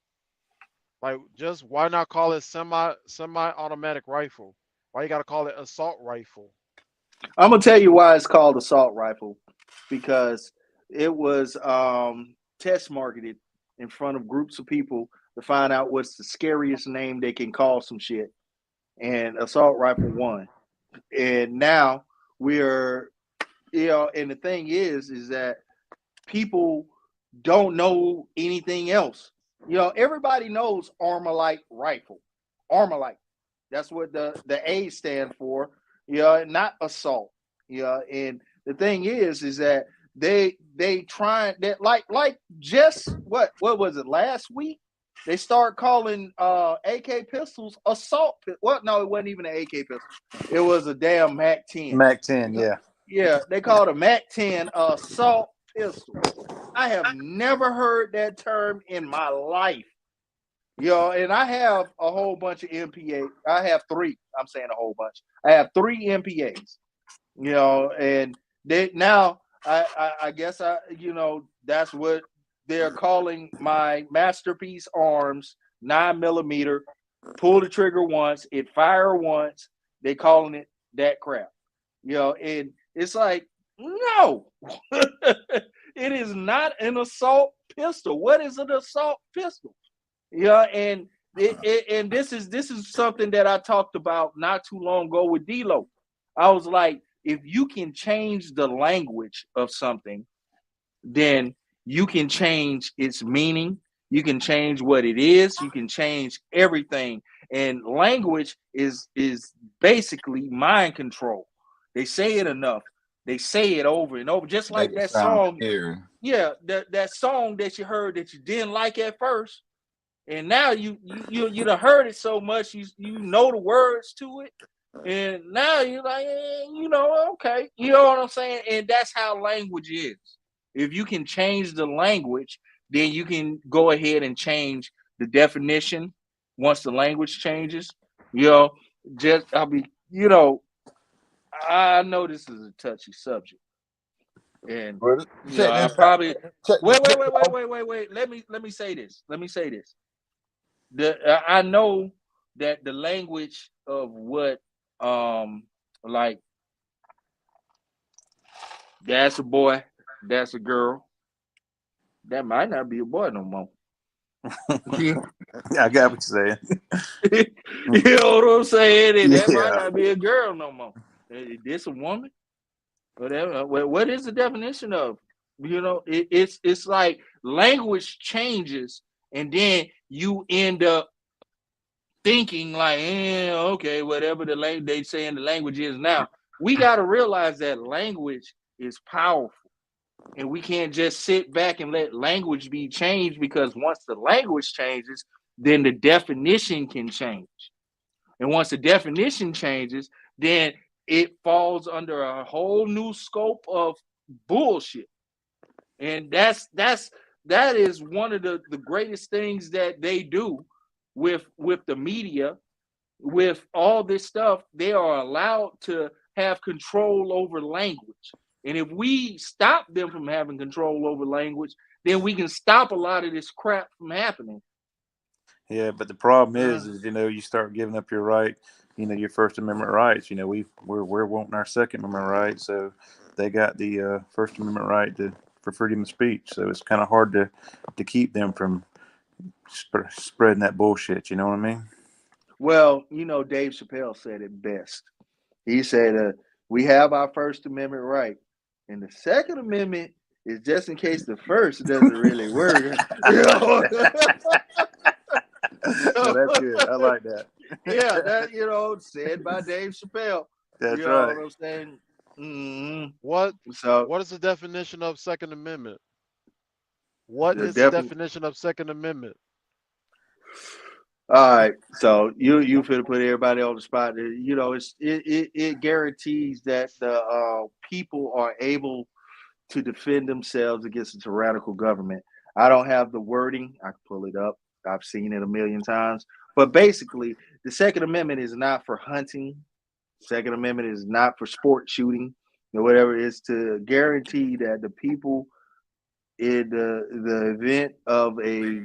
Like, just why not call it semi-automatic rifle? Why you gotta call it assault rifle? I'm gonna tell you why it's called assault rifle, because it was test marketed in front of groups of people to find out what's the scariest name they can call some shit, and assault rifle won. And now we're, and the thing is that people don't know anything else. Everybody knows Armalite rifle. Armalite. That's what the A stand for. Not assault. And the thing is that they try that, like just what was it last week? They start calling AK pistols assault. Well, no, it wasn't even an AK pistol. It was a damn Mac 10. Mac 10, yeah. Yeah, they called a Mac 10 assault pistol. I have never heard that term in my life. And I have a whole bunch of MPA. I have three. I'm saying a whole bunch. I have three MPAs. And they now I guess that's what they're calling my masterpiece arms, 9 millimeter. Pull the trigger once, it fire once. They calling it that crap. And it's like, no, it is not an assault pistol. What is an assault pistol? And and this is something that I talked about not too long ago with D-Lo. I was like, if you can change the language of something, then you can change its meaning. You can change what it is. You can change everything. And language is basically mind control. They say it enough. They say it over and over, just Make like it that sound song. scary. Yeah, that song that you heard that you didn't like at first, and now you done heard it so much, you know the words to it, and now you're like, okay, you know what I'm saying? And that's how language is. If you can change the language, then you can go ahead and change the definition. Once the language changes, you know, just I'll be, I know this is a touchy subject, and Well, check I this out. probably Check, wait. Let me say this. I know that the language of what like that's a boy, that's a girl, that might not be a boy no more. you I got what you're saying. know what I'm saying? And that might Yeah. not be a girl no more. Is this a woman? Whatever. What is the definition of? It's like language changes, and then you end up thinking like, okay, whatever they say in the language is now. We got to realize that language is powerful, and we can't just sit back and let language be changed, because once the language changes, then the definition can change, and once the definition changes, then it falls under a whole new scope of bullshit. And that is one of the greatest things that they do with the media, with all this stuff. They are allowed to have control over language. And if we stop them from having control over language, then we can stop a lot of this crap from happening. Yeah, but the problem Uh, is you start giving up your right, your First Amendment rights. We're wanting our Second Amendment right, so they got the First Amendment right for freedom of speech. So it's kind of hard to keep them from spreading that bullshit. You know what I mean? Well, Dave Chappelle said it best. He said, "We have our First Amendment right, and the Second Amendment is just in case the first doesn't really work." Well, that's good. I like that. Yeah, that said by Dave Chappelle. You That's know right. what I'm saying? Hmm. What So what is the definition of Second Amendment? What the is the definitely. definition of Second Amendment? All right, so you finna put everybody on the spot. It guarantees that the people are able to defend themselves against a tyrannical government. I don't have the wording. I can pull it up. I've seen it a million times. But basically, the Second Amendment is not for hunting. Second Amendment is not for sport shooting or whatever. It's to guarantee that the people in the event of a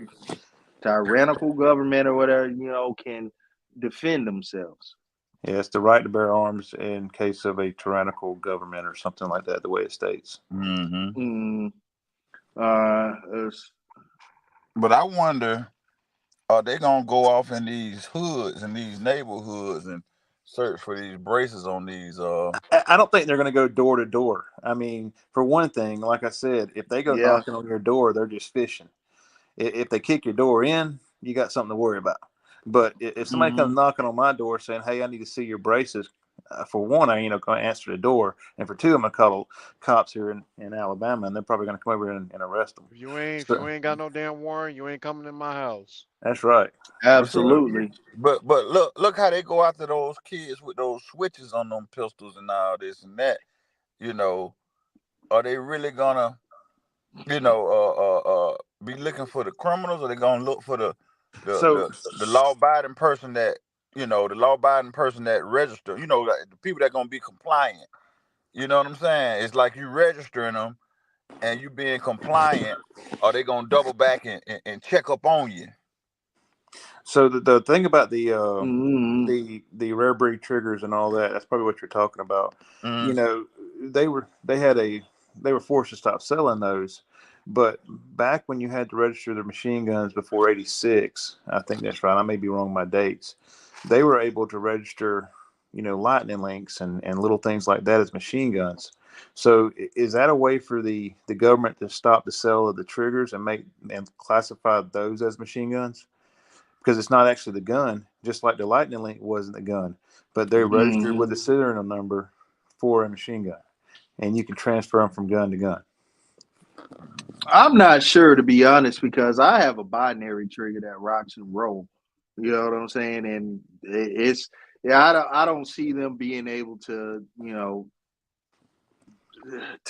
tyrannical government or whatever, can defend themselves. Yeah, it's the right to bear arms in case of a tyrannical government or something like that, the way it states. Mm-hmm. Mm, uh, But I wonder, are they gonna go off in these hoods and these neighborhoods and search for these braces on these? I don't think they're going to go door to door. I mean, for one thing, like I said, if they go yeah. knocking on your door, they're just fishing. If they kick your door in, you got something to worry about. But if somebody comes Mm, knocking on my door saying, "Hey, I need to see your braces," for one, I going to answer the door, and for two, I'm going to call cops here in Alabama, and they're probably going to come over and arrest them. If So you ain't got no damn warrant, you ain't coming in my house. that's right. But see, absolutely. but look how they go after those kids with those switches on them pistols and all this and that. You know, are they really gonna be looking for the criminals, or they gonna look for the So the, the law abiding person that the law abiding person that register? Like the people that gonna be compliant. You know what I'm saying? It's like you registering them and you being compliant. Are they gonna double back and check up on you? So the thing about the Mm, the rare breed triggers and all that, that's probably what you're talking about. You Mm-hmm. know, they were forced to stop selling those. But back when you had to register the machine guns before '86, I think that's right. I may be wrong my dates. They were able to register, lightning links and little things like that as machine guns. So is that a way for the government to stop the sale of the triggers and make and classify those as machine guns? Because it's not actually the gun, just like the Lightning Link wasn't the gun, but they're registered mm. with a serial number for a machine gun, and you can transfer them from gun to gun. I'm not sure, to be honest, because I have a binary trigger that rocks and roll. You know what I'm saying? And it's yeah, I don't see them being able to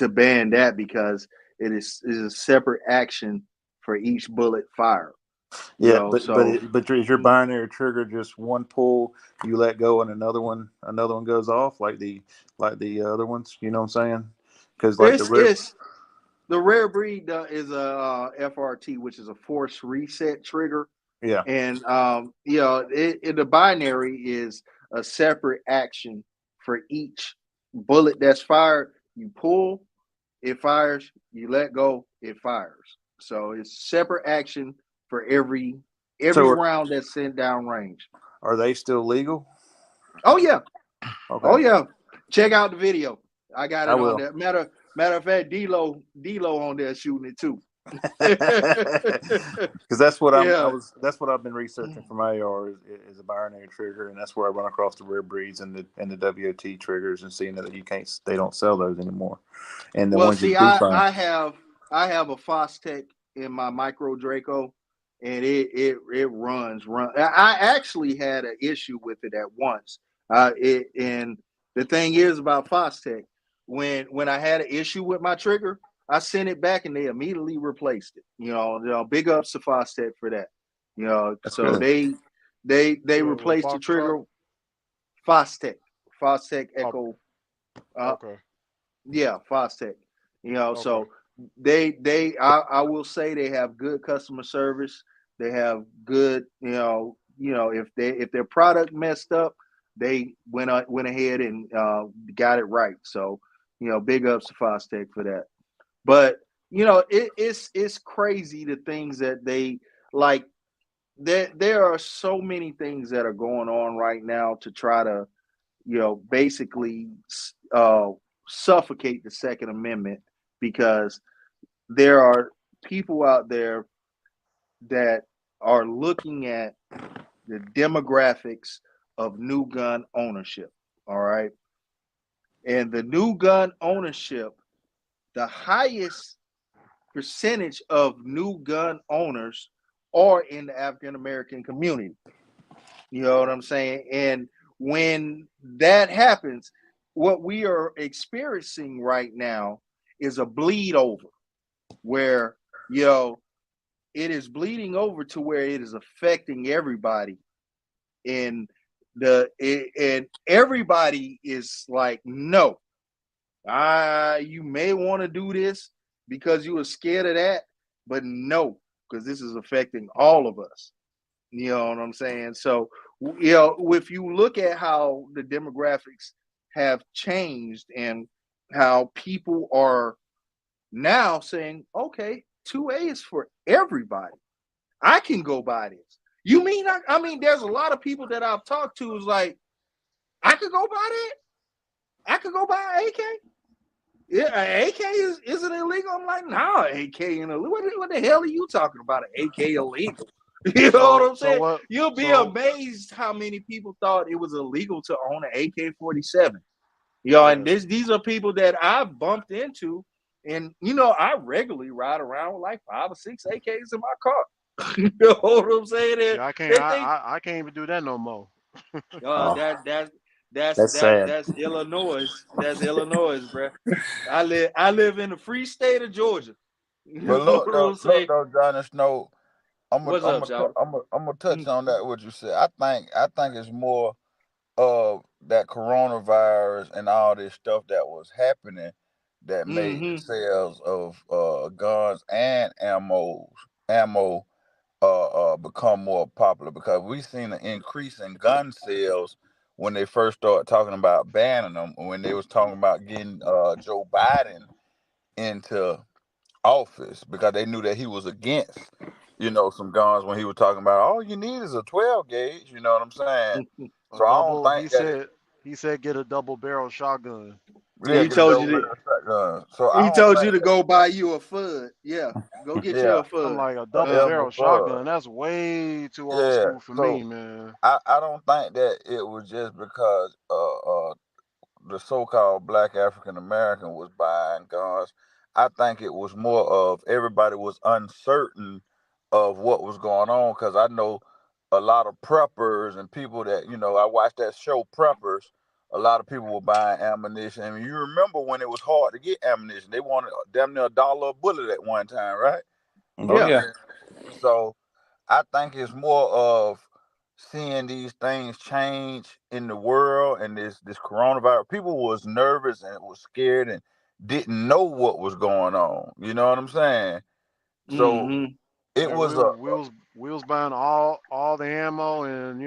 ban that because it is a separate action for each bullet fired. Yeah, So but is your binary trigger just one pull, you let go, and another one goes off like the other ones? You know what I'm saying? Because like the rare, it's the rare breed is a FRT, which is a force reset trigger. yeah. And the binary is a separate action for each bullet that's fired. You pull, it fires. You let go, it fires. So it's separate action for every So round that's sent down range. are they still legal? Oh yeah, oh Okay, yeah. Check out the video. I got I it on will. there. Matter of fact, D-Lo on there shooting it too. Because that's what Yeah. that's what I've been researching for my AR is a binary trigger, and that's where I run across the rare breeds and the WOT triggers, and seeing that they don't sell those anymore, and the Well, ones you see, do I find. I have I have a Fostech in my micro Draco, and it run. I actually had an issue with it at once. And the thing is about Fostech, when I had an issue with my trigger, I sent it back and they immediately replaced it. Big ups to Fostech for that. That's So good. they With replaced the Foxtrot? trigger. Fostech, Fostech Oh, Echo. Uh, okay. yeah, Fostech. Okay. So I will say they have good customer service. They have good, if their product messed up, they went ahead and got it right. So, big ups to Fostech for that. But it's crazy the things that they like. there are so many things that are going on right now to try to, basically uh, suffocate the Second Amendment, because there are people out there that are looking at the demographics of new gun ownership. All right. And the new gun ownership, the highest percentage of new gun owners are in the African American community. You know what I'm saying? And when that happens, what we are experiencing right now is a bleed over where, it is bleeding over to where it is affecting everybody. And and everybody is like, no, you may want to do this because you were scared of that, but no, because this is affecting all of us. You know what I'm saying? So, if you look at how the demographics have changed and how people are now saying, okay, 2A is for everybody. I can go buy this. You mean, I mean, there's a lot of people that I've talked to is like, I could go buy that. I could go buy an AK. Yeah, an AK isn't illegal. I'm like, nah, AK ain't illegal. What the hell are you talking about? An AK illegal? You know what I'm saying? You'll be amazed how many people thought it was illegal to own an AK-47. And these are people that I've bumped into, and I regularly ride around with like 5 or 6 AKs in my car. You know what I'm saying? Yeah, I can't even do that no more. That's sad. Illinois. That's Illinois, bro. I live in the free state of Georgia. You know But look what though, I'm saying? Johnny Snow, What's up, Shout? I'm gonna touch on that what you said. I think it's more of that coronavirus and all this stuff that was happening that made the sales of guns and ammo become more popular, because we've seen an increase in gun sales when they first started talking about banning them, when they was talking about getting Joe Biden into office, because they knew that he was against some guns, when he was talking about all you need is a 12 gauge, you know what I'm saying? A So I don't double. think that He said get a double barrel shotgun. yeah, He get a told double you barrel shotgun. So I he don't told you think to go buy you a FUD. Yeah, go get you yeah, a I'm FUD. like, a double ever barrel bud. shotgun. That's way too old Yeah. school for me, So man. I don't think that it was just because the so-called black African American was buying guns. I think it was more of everybody was uncertain of what was going on, because I know a lot of preppers and people that I watched that show Preppers. A lot of people were buying ammunition. I mean, you remember when it was hard to get ammunition? They wanted damn near $1 a bullet at one time, right? Oh Yeah. yeah. So I think it's more of seeing these things change in the world, and this coronavirus. People was nervous and was scared and didn't know what was going on. You know what I'm saying? So Mm-hmm. it Yeah, was a we was buying all the ammo, and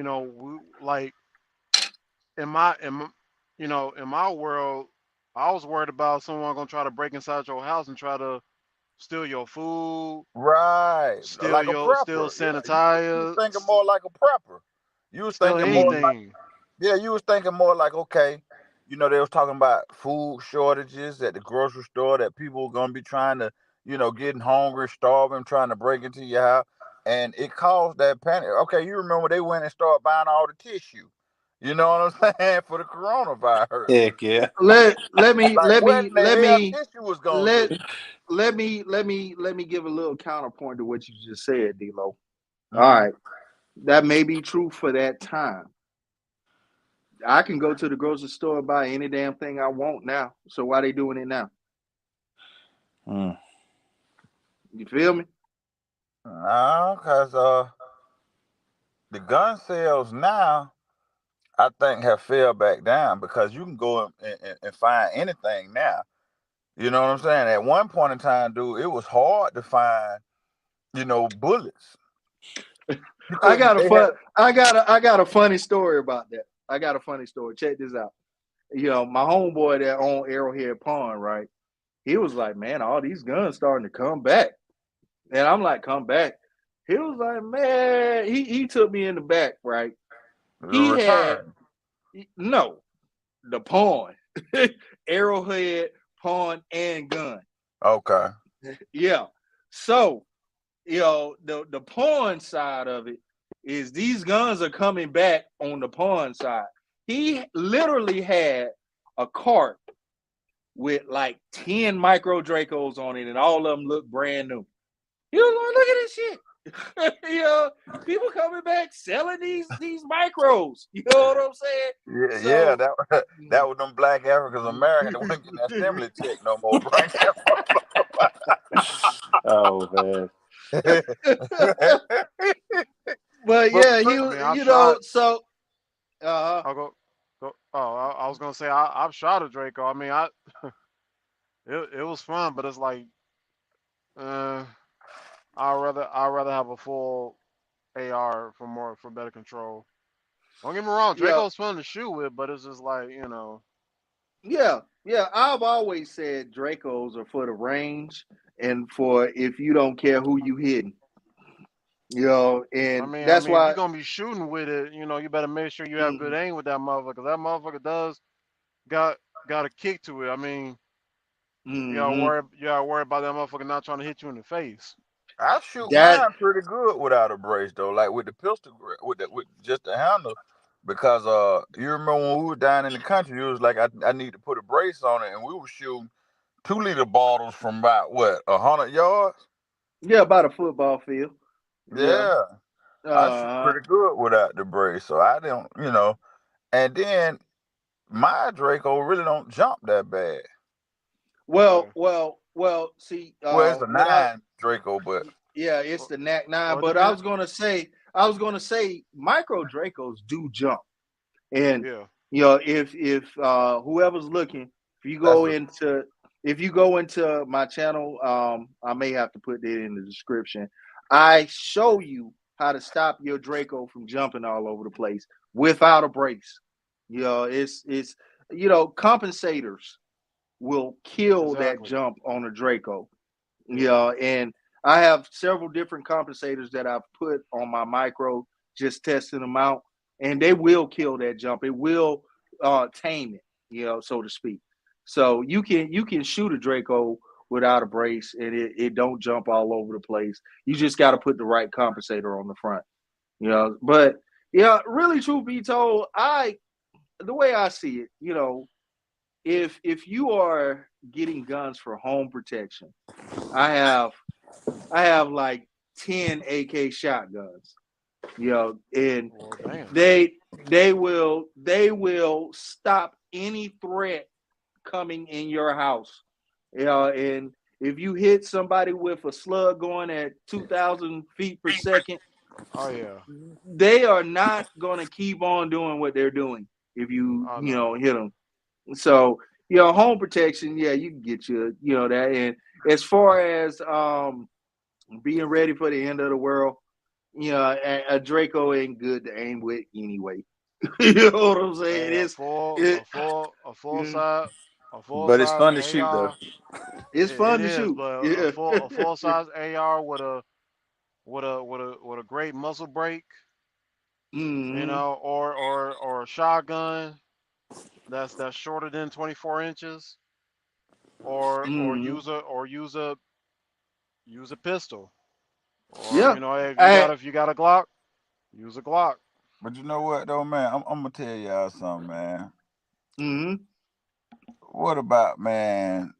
like in my world, I was worried about someone gonna try to break inside your house and try to steal your food, right, like a steal prepper. Yeah, you was sanitizer, thinking more like a prepper. You was steal thinking more like anything. Yeah, you was thinking more like, okay, they was talking about food shortages at the grocery store, that people were gonna be trying to, getting hungry, starving, trying to break into your house, and it caused that panic. Okay, you remember they went and started buying all the tissue. You know what I'm saying, for the coronavirus. Heck yeah. Let me Like, let what me in the let hell me tissue was gonna let do? let me give a little counterpoint to what you just said, D-Lo. All Hmm. right, that may be true for that time. I can go to the grocery store and buy any damn thing I want now. So why they doing it now? Mm. You feel me? No, because the gun sales now, I think, have fell back down, because you can go and find anything now. You know what I'm saying? At one point in time, dude, it was hard to find, bullets. You I couldn't. got a They had. fun. I got a funny story about that. I got a funny story. Check this out. My homeboy that owned Arrowhead Pond, right? He was like, "Man, all these guns starting to come back," and I'm like, "Come back?" He was like, man, he took me in the back, right? The He had return. no the pawn, arrowhead, pawn, and gun. Okay. Yeah. So, the pawn side of it is these guns are coming back on the pawn side. He literally had a cart with like 10 micro Dracos on it, and all of them look brand new. You know, look at this shit. People coming back selling these micros. You know what I'm saying? Yeah, So that was them black Africans Americans that wasn't getting that stimulus check no more. Bring Oh man. that. but But yeah, I mean, I've shot. so I'll go. Oh, I was gonna say I've shot a Draco. I mean, it was fun, but it's like, uh, I'd rather have a full AR for better control. Don't get me wrong, yeah, Draco's fun to shoot with, but it's just like yeah, I've always said Dracos are for the range and for if you don't care who you hitting, I and mean, I that's mean, if you're why. gonna be shooting with it, you better make sure you have good Mhm, aim with that motherfucker. 'Cause that motherfucker does got got a kick to it. I mean, mhm. you gotta worry about that motherfucker not trying to hit you in the face. I shoot That mine pretty good without a brace though, like with the pistol with just the handle. Because you remember when we were down in the country, you was like I need to put a brace on it, and we were shooting 2 liter bottles from about what 100 yards. yeah, about a football field. Yeah. Yeah, I shoot Uh pretty good without the brace, so I don't. And then my Draco really don't jump that bad. well, Yeah. well, well, see, Well, it's a what I nine Draco, but yeah, it's Well, the Knack 9, well, it but I depends. was gonna say micro Dracos do jump. And Yeah. if whoever's looking, if you that's go into my channel, I may have to put that in the description. I show you how to stop your Draco from jumping all over the place without a brace. It's compensators will kill that Exactly. jump on a Draco. Yeah. And I have several different compensators that I've put on my micro, just testing them out, and they will kill that jump. It will tame it, so to speak. So you can shoot a Draco without a brace, and it don't jump all over the place. You just got to put the right compensator on the front, But yeah, really, truth be told, the way I see it, if you are getting guns for home protection, I have I have like 10 AK shotguns, and Well, damn. they will stop any threat coming in your house. And if you hit somebody with a slug going at 2,000 feet per second, Oh yeah. they are not gonna keep on doing what they're doing if Oh no. hit them. So, home protection, yeah, you can get that. And as far as being ready for the end of the world, a Draco ain't good to aim with anyway. You know what I'm saying? Hey, It's it, a full size, a full But it's size fun to shoot though. AR. it's It fun to is, shoot. but Yeah. a full size AR with a great muzzle brake, Hmm. or a shotgun that's shorter than 24 inches, or Hmm. use a pistol, or Yeah. I, if you got a Glock, use a Glock. but you know what though, man? I'm gonna tell y'all something, man. hmm What about, man,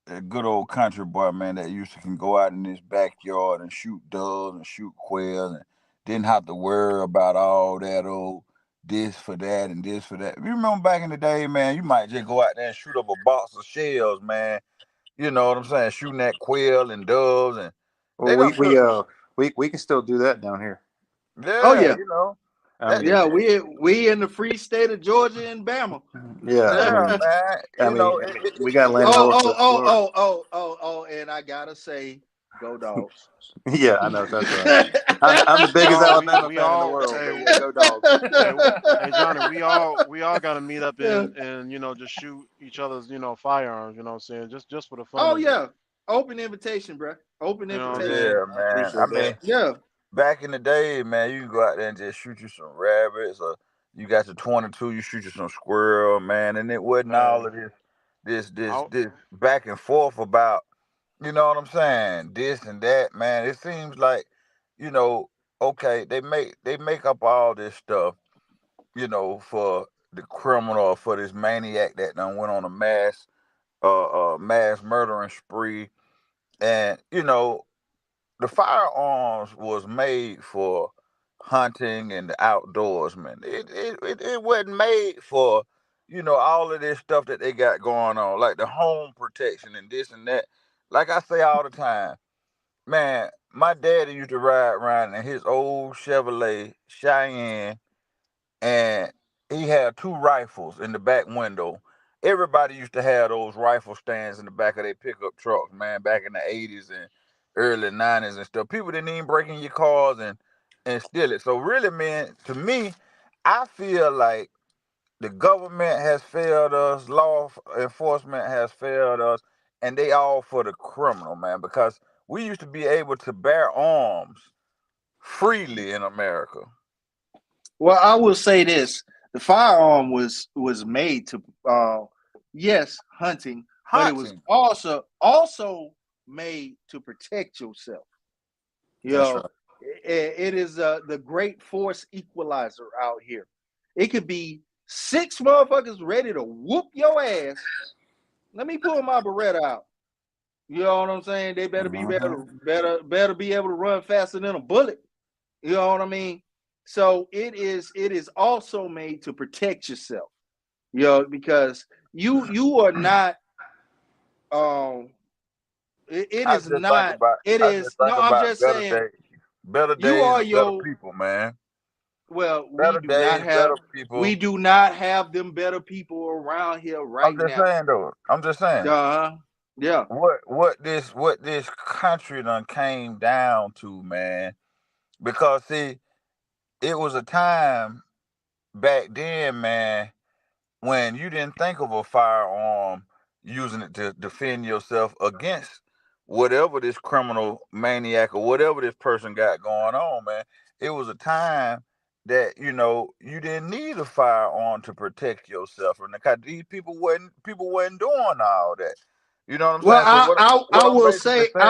a good old country boy, man, that used to can go out in his backyard and shoot doves and shoot quails and didn't have to worry about all that old this for that and this for that. You remember back in the day, man, you might just go out there and shoot up a box of shells, man. You know what I'm saying? Shooting that quail and doves, and Well, they we done we took, uh we can still do that down here. oh yeah, yeah. I that, mean, Yeah, we in the free state of Georgia and Bama. yeah, I yeah, mean, man. we got Oh, land north oh, of oh, Florida. oh, oh, oh, oh, and I gotta say, go dogs. Yeah, I know that's right. I'm the biggest No, Alabama we fan in the all world, but hey yeah, go dogs. hey hey Johnny, we all got to meet up Yeah. and just shoot each other's firearms. You know what I'm saying? Just for the fun Oh of it. yeah, open invitation, bro. Open You know what I'm invitation. saying? yeah, I man. I appreciate mean, that. Yeah. back in the day, man, you can go out there and just shoot you some rabbits, or you got your 22, you shoot you some squirrel, man, and it wasn't all Man, of this, I this back and forth about, you know what I'm saying, this and that, man. It seems like, you know, okay, they make up all this stuff, for the criminal, for this maniac that done went on a mass murdering spree, and the firearms was made for hunting and the outdoors, man. It wasn't made for, all of this stuff that they got going on, like the home protection and this and that. Like I say all the time, man, my daddy used to ride around in his old Chevrolet Cheyenne, and he had two rifles in the back window. Everybody used to have those rifle stands in the back of their pickup trucks, man, back in the 80s and early 90s and stuff. People didn't even break in your cars and steal it. So really, man, to me, I feel like the government has failed us, law enforcement has failed us, and they all for the criminal, man, because we used to be able to bear arms freely in America. Well, I will say this: the firearm was made to, yes, hunting, but it was Hunting. also made to protect yourself. You That's know, right. it is the great force equalizer out here. It could be six motherfuckers ready to whoop your ass. Let me pull my Beretta out. You know what I'm saying? They better be Mhm. better be able to run faster than a bullet. You know what I mean? So it is also made to protect yourself. Because you are not it I is just think not about it I is just no, think I'm about just saying better you days are and better your people, man. well, Better days, better we people. do not have them better people around here I'm right just now. saying though. I'm just saying Yeah. what this country done came down to, man. Because see, it was a time back then, man, when you didn't think of a firearm using it to defend yourself against whatever this criminal maniac or whatever this person got going on, man. It was a time that you didn't need a firearm to protect yourself, and because these people wasn't doing all that. You know what I'm Well, saying? So what I I'm will basically say saying,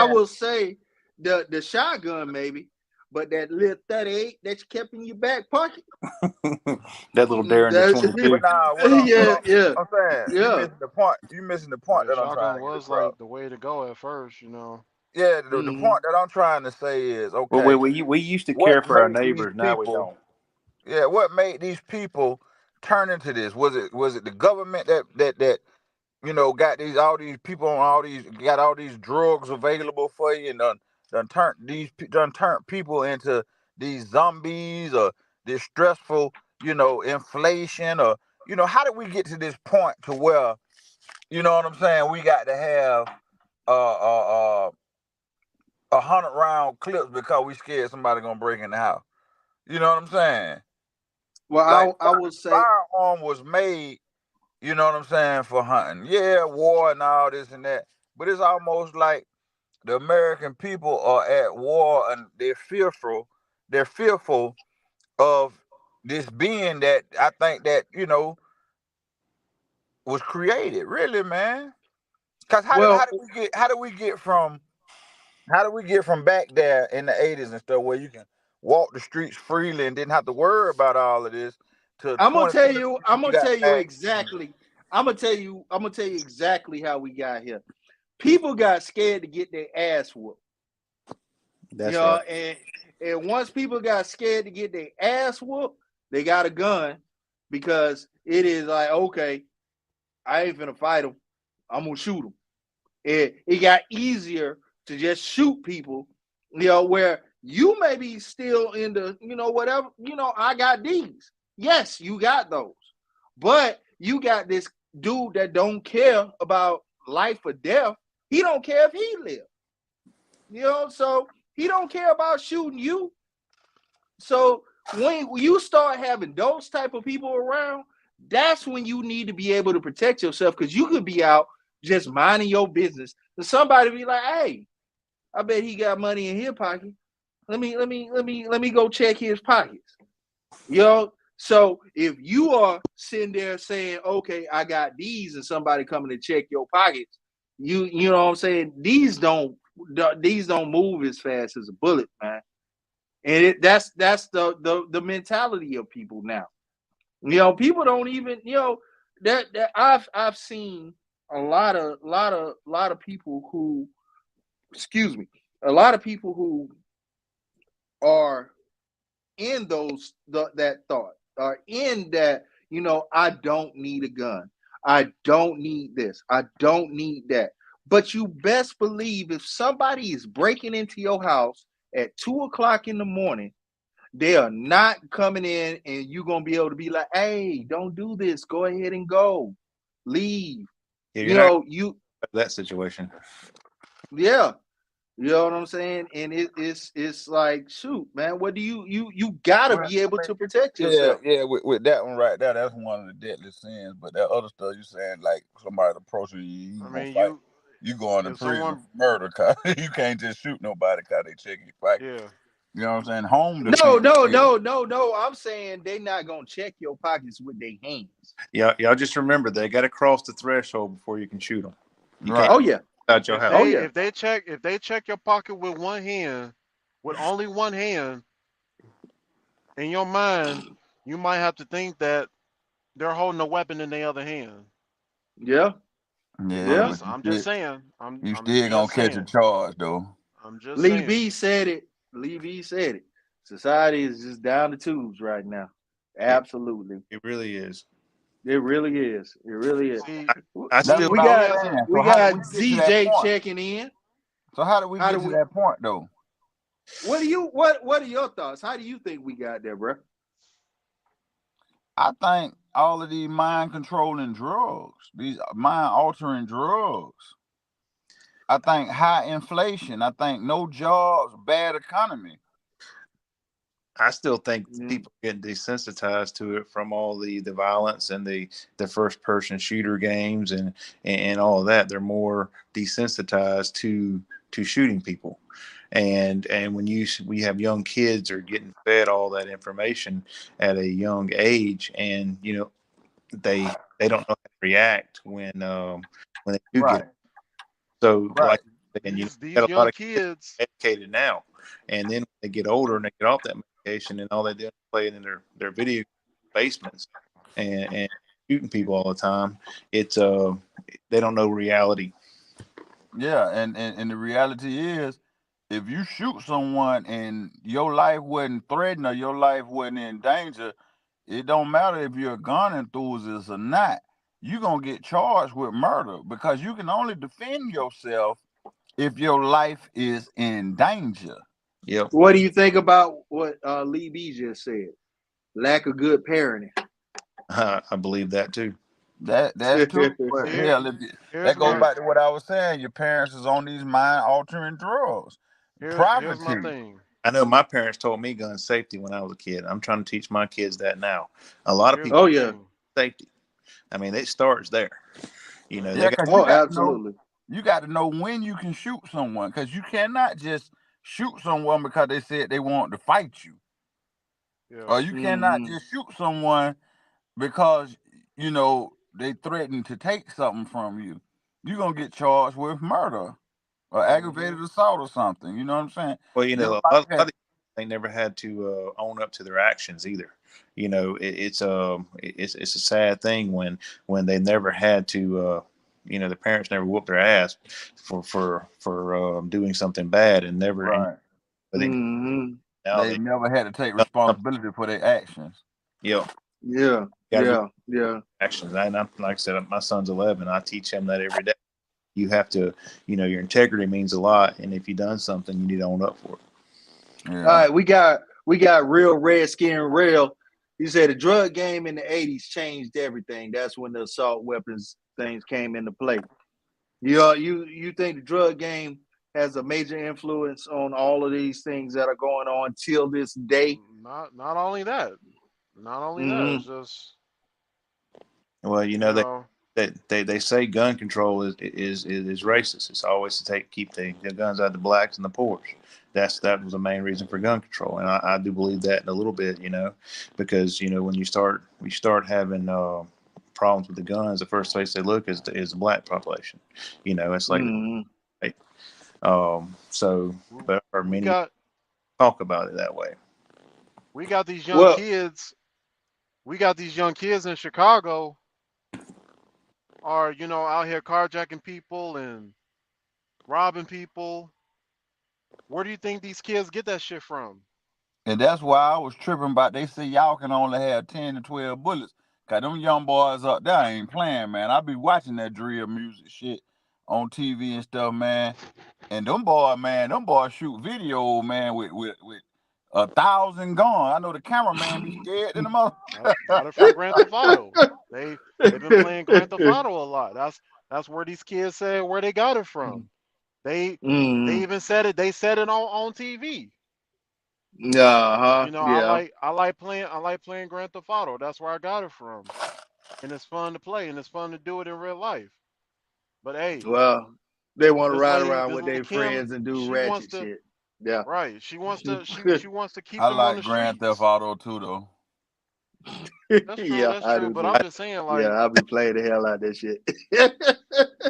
the shotgun maybe, but that little 38 that you kept in your back pocket. That little Derringer That, 22. but nah, yeah, yeah, I'm saying, you yeah. missing the point. You missing the point yeah, that I'm trying shotgun to get was across. like the way to go at first, Yeah, the Hmm. point that I'm trying to say is, Well, okay, we used to what care for our made these neighbors. Now we people? don't. Yeah, what made these people turn into this? Was it the government that got all these people on got all these drugs available for you, and done turned people into these zombies, or this stressful inflation, or how did we get to this point to where what I'm saying, we got to have uh 100 round clips because we scared somebody gonna break in the house. You know what I'm saying? Like Well, I will say firearm was made, you know what I'm saying, for hunting. Yeah, war and all this and that. But it's almost like the American people are at war and they're fearful. They're fearful of this being that I think that, was created. Really, man. Cause how did well how did we get how did we get from back there in the 80s and stuff where you can walk the streets freely and didn't have to worry about all of this to I'm gonna tell 2022 you you got mass shootings. exactly. I'm gonna tell you exactly how we got here. People got scared to get their ass whooped. That's right. And once people got scared to get their ass whooped, they got a gun because it is like, okay, I ain't finna fight them. I'm gonna shoot them. It got easier to just shoot people, where you may be still in the, whatever, I got these. Yes, you got those. But you got this dude that don't care about life or death. He don't care if he live. So he don't care about shooting you. So when you start having those type of people around, that's when you need to be able to protect yourself, because you could be out just minding your business and somebody be like, hey, I bet he got money in his pocket. Let me go check his pockets. So if you are sitting there saying, okay, I got these, and somebody coming to check your pockets, you know what I'm saying? These don't move as fast as a bullet, man. And that's the mentality of people now. People don't even, that I've seen a lot of people who, excuse me, a lot of people who are in that thought, are in that, I don't need a gun. I don't need this. I don't need that. But you best believe if somebody is breaking into your house at 2 o'clock in the morning, they are not coming in and you're going to be able to be like, hey, don't do this. Go ahead and go. Leave. Yeah, you know, you, that situation. yeah. You know what I'm saying? And it's like, shoot, man, what do you gotta be able to protect yourself. Yeah, with that one right there, that's one of the deadly sins. But that other stuff you saying, like somebody approaching you, I gonna mean, fight. You going to if prison for someone, murder, cause you can't just shoot nobody cause they checking your pocket. yeah, You know what I'm saying? Home No, defense. no. I'm saying they not gonna check your pockets with their hands. Y'all just remember they got to cross the threshold before you can shoot them. You can't Right. Oh yeah. out your if house. Oh they yeah. if they check your pocket with one hand, with only one hand, in your mind, you might have to think that they're holding a weapon in their other hand. Yeah. Yeah, Yeah. but I'm just saying. you I'm still gonna just catch a saying. charge though. I'm just Lee saying. B said it. Lee B said it. Society is just down the tubes right now. It, Absolutely. it really is. It really is. It really is. See, I That's still what We I was me got as a saying. we So how did got we get to that ZJ point? checking in. So how did we How get do to we that point though? what are your thoughts? How do you think we got there, bro? I think all of these mind controlling drugs, these mind altering drugs. I think high inflation. I think no jobs, bad economy. I still think Mm. people get desensitized to it from all the violence and the first person shooter games and all of that. They're more desensitized to shooting people, and when we have young kids are getting fed all that information at a young age, and they don't know how to react when they do get Right, it. So right. like, and these got a lot young of kids kids, educated now, and then when they get older and they get off that medication and all they do is play in their video basements and shooting people all the time, it's they don't know reality. Yeah, and the reality is, if you shoot someone and your life wasn't threatened or your life wasn't in danger, it don't matter if you're a gun enthusiast or not. You're gonna get charged with murder because you can only defend yourself if your life is in danger. Yep. What do you think about what Lee B just said? Lack of good parenting. I believe that too. That's true. But here hell, here's that goes my back to what I was saying. Your parents is on these mind altering drugs. here's my Poverty. thing. I know my parents told me gun safety when I was a kid. I'm trying to teach my kids that now. A lot of Here's people Oh my yeah. thing. safety. I mean, it starts there. Yeah, They got because Oh, absolutely. you got to know when you can shoot someone because you cannot just shoot someone because they said they want to fight you, Yeah. or you cannot Mm-hmm. just shoot someone because they threaten to take something from you. You're gonna get charged with murder or Hmm. aggravated assault or something. You know what I'm saying? well, Your a life lot has of these, they never had to own up to their actions either. It's a sad thing when they never had to. The parents never whooped their ass for doing something bad and never and right. but they Mm-hmm. now They they never had to take done something. responsibility for their actions. Yeah. Got to be Yeah. Yeah. actions. And like I said, my son's 11. I teach him that every day. You have to, your integrity means a lot, and if you've done something, you need to own up for it. All Yeah. right, we got real Redskin Real. He said the drug game in the '80s changed everything. That's when the assault weapons things came into play. You think the drug game has a major influence on all of these things that are going on till this day? Not only that. Not only that. It's Mm-hmm. just Well, you know. they say gun control is racist. It's always to keep the guns out of the blacks and the poors. that was the main reason for gun control, and I do believe that in a little bit, because when you start having problems with the guns, the first place they look is the black population. It's like, Mm-hmm. hey, so, but I've heard We many got talk about it that way. we got these young Well, kids. We got these young kids in Chicago are out here carjacking people and robbing people. Where do you think these kids get that shit from? And that's why I was tripping about. They say y'all can only have 10 to 12 bullets. Cause them young boys up there ain't playing, man. I be watching that drill music shit on TV and stuff, man. And them boys shoot video, man, with 1,000 guns. I know the cameraman be scared in the mother. Got it from Grand Theft Auto. They've been playing Grand Theft Auto a lot. That's where these kids say where they got it from. They mm-hmm. even said it. They said it on TV. Uh-huh. Yeah. I like playing Grand Theft Auto. That's where I got it from. And it's fun to play and it's fun to do it in real life. But hey, Well, they want to this ride lady, around this with lady their Kim, friends and do she wants ratchet to shit. Yeah. right. She wants to keep I them on like the Grand Theft streets. Auto too, though. Yeah, That's I true. do But too. I'm just saying, Yeah, like, I'll be playing the hell out of that shit.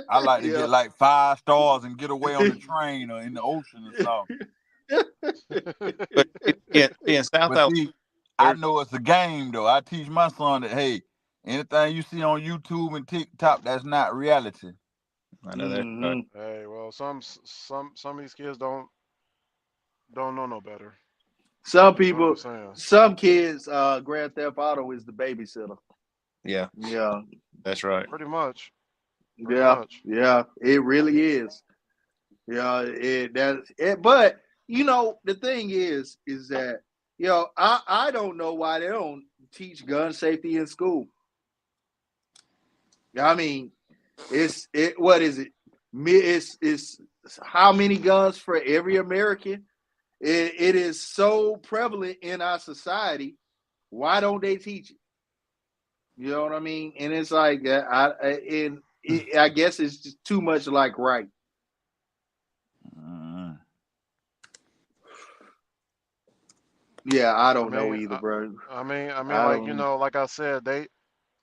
I like to Yeah. get like 5 stars and get away on the train or in the ocean or something. But in South But Alabama, see, I know it's a game though. I teach my son that hey, anything you see on YouTube and TikTok, that's not reality. I know that's right. hmm hey, well, some of these kids don't know no better. Some That's what I'm people, saying. some kids, Grand Theft Auto is the babysitter. Yeah, Yeah. that's right. Pretty much. Pretty Yeah. much. Yeah. It really is. Yeah. That's it. But the thing is that I don't know why they don't teach gun safety in school. I mean, what is it? It's how many guns for every American? It is so prevalent in our society. Why don't they teach it? You know what I mean? And it's like I guess it's just too much like right. Mm. Yeah, I I don't know mean, either, bro. I like don't. like I said, they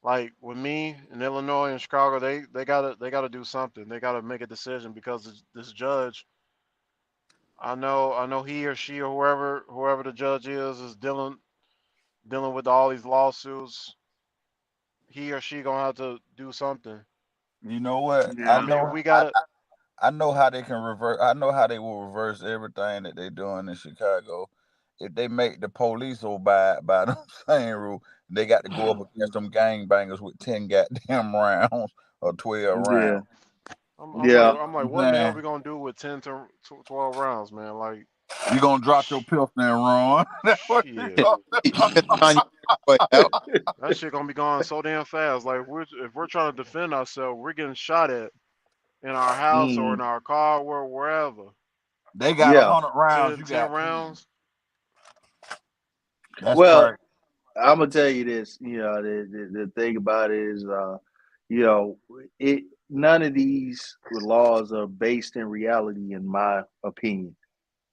like with me in Illinois and Chicago, they gotta do something. They gotta make a decision because this judge, I know he or she or whoever the judge is dealing with all these lawsuits. He or she gonna have to do something. You know what? I Yeah. mean, we gotta. I know how they can reverse. I know how they will reverse everything that they're doing in Chicago. If they make the police obey by the same rule, they got to go up against them gangbangers with 10 goddamn rounds or 12 Yeah. rounds. Yeah. I'm like, You know what what in I'm the hell we saying? gonna do with 10 to 12 rounds, man? Like, You gonna drop your sh- pistol and run. That's what you shit. Depending on your way out. That shit gonna be going so damn fast. Like, if we're trying to defend ourselves, we're getting shot at in our house or Mm, in our car, wherever. They got yeah. 100 rounds, you 10 got 10. rounds. That's Well, crazy. I'm gonna tell you this. The thing about it is, you know, it none of these laws are based in reality, in my opinion,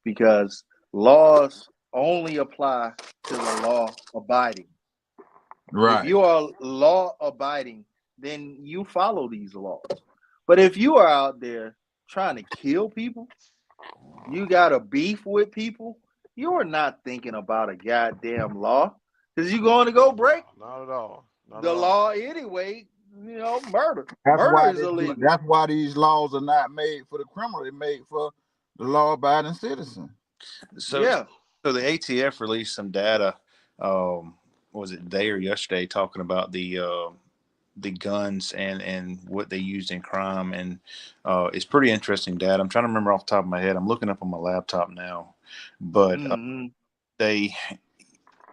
because laws only apply to the law abiding. If Right. you are law abiding, then you follow these laws. But if you are out there trying to kill people, you got a beef with people, you are not thinking about a goddamn law because you're going to go break Not at all. Not the at all. law anyway. Murder. That's Murder why is illegal. that's why these laws are not made for the criminal. They're made for the law abiding citizen. So, Yeah. so the ATF released some data. What was it, day or yesterday, talking about the guns and what they used in crime, and it's pretty interesting data. I'm trying to remember off the top of my head. I'm looking up on my laptop now, but Mm-hmm. they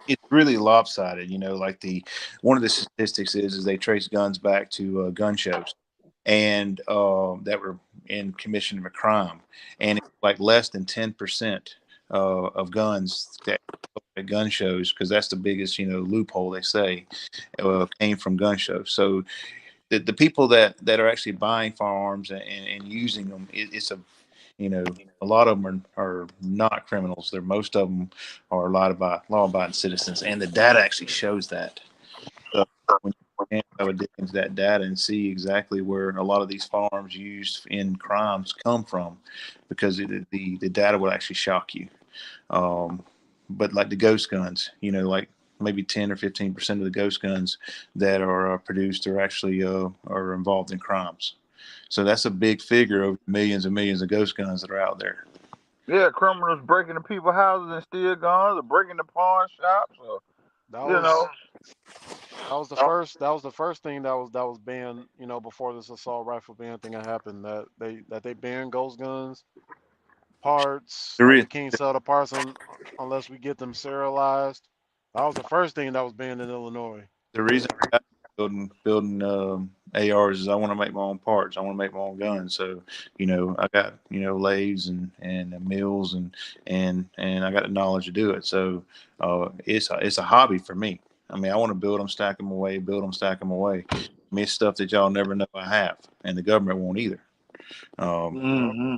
it's really lopsided. Like the one of the statistics is they trace guns back to gun shows, and that were in commission of a crime, and it's like less than 10% of guns that at gun shows, because that's the biggest loophole they say came from gun shows. So the people that are actually buying firearms and using them, You know, a lot of them are not criminals. Most of them are law-abiding citizens, and the data actually shows that. So when you can dig into that data and see exactly where a lot of these firearms used in crimes come from, because the data will actually shock you. But like the ghost guns, like maybe 10 or 15% of the ghost guns that are produced are actually are involved in crimes. So that's a big figure of millions and millions of ghost guns that are out there. Yeah, criminals breaking into people's houses and steal guns, or breaking into pawn shops, or That you know. was that was the first thing that was banned, before this assault rifle ban thing had happened. That they banned ghost guns, parts, There like is we can't sell the parts unless we get them serialized. That was the first thing that was banned in Illinois. the reason I'm building ARs is I want to make my own parts. I want to make my own guns. So I got lathes and mills and I got the knowledge to do it. So it's a hobby for me. I mean, I want to build them, stack them away, build them, stack them away. I mean, it's stuff that y'all never know I have, and the government won't either. Yep. Mm-hmm.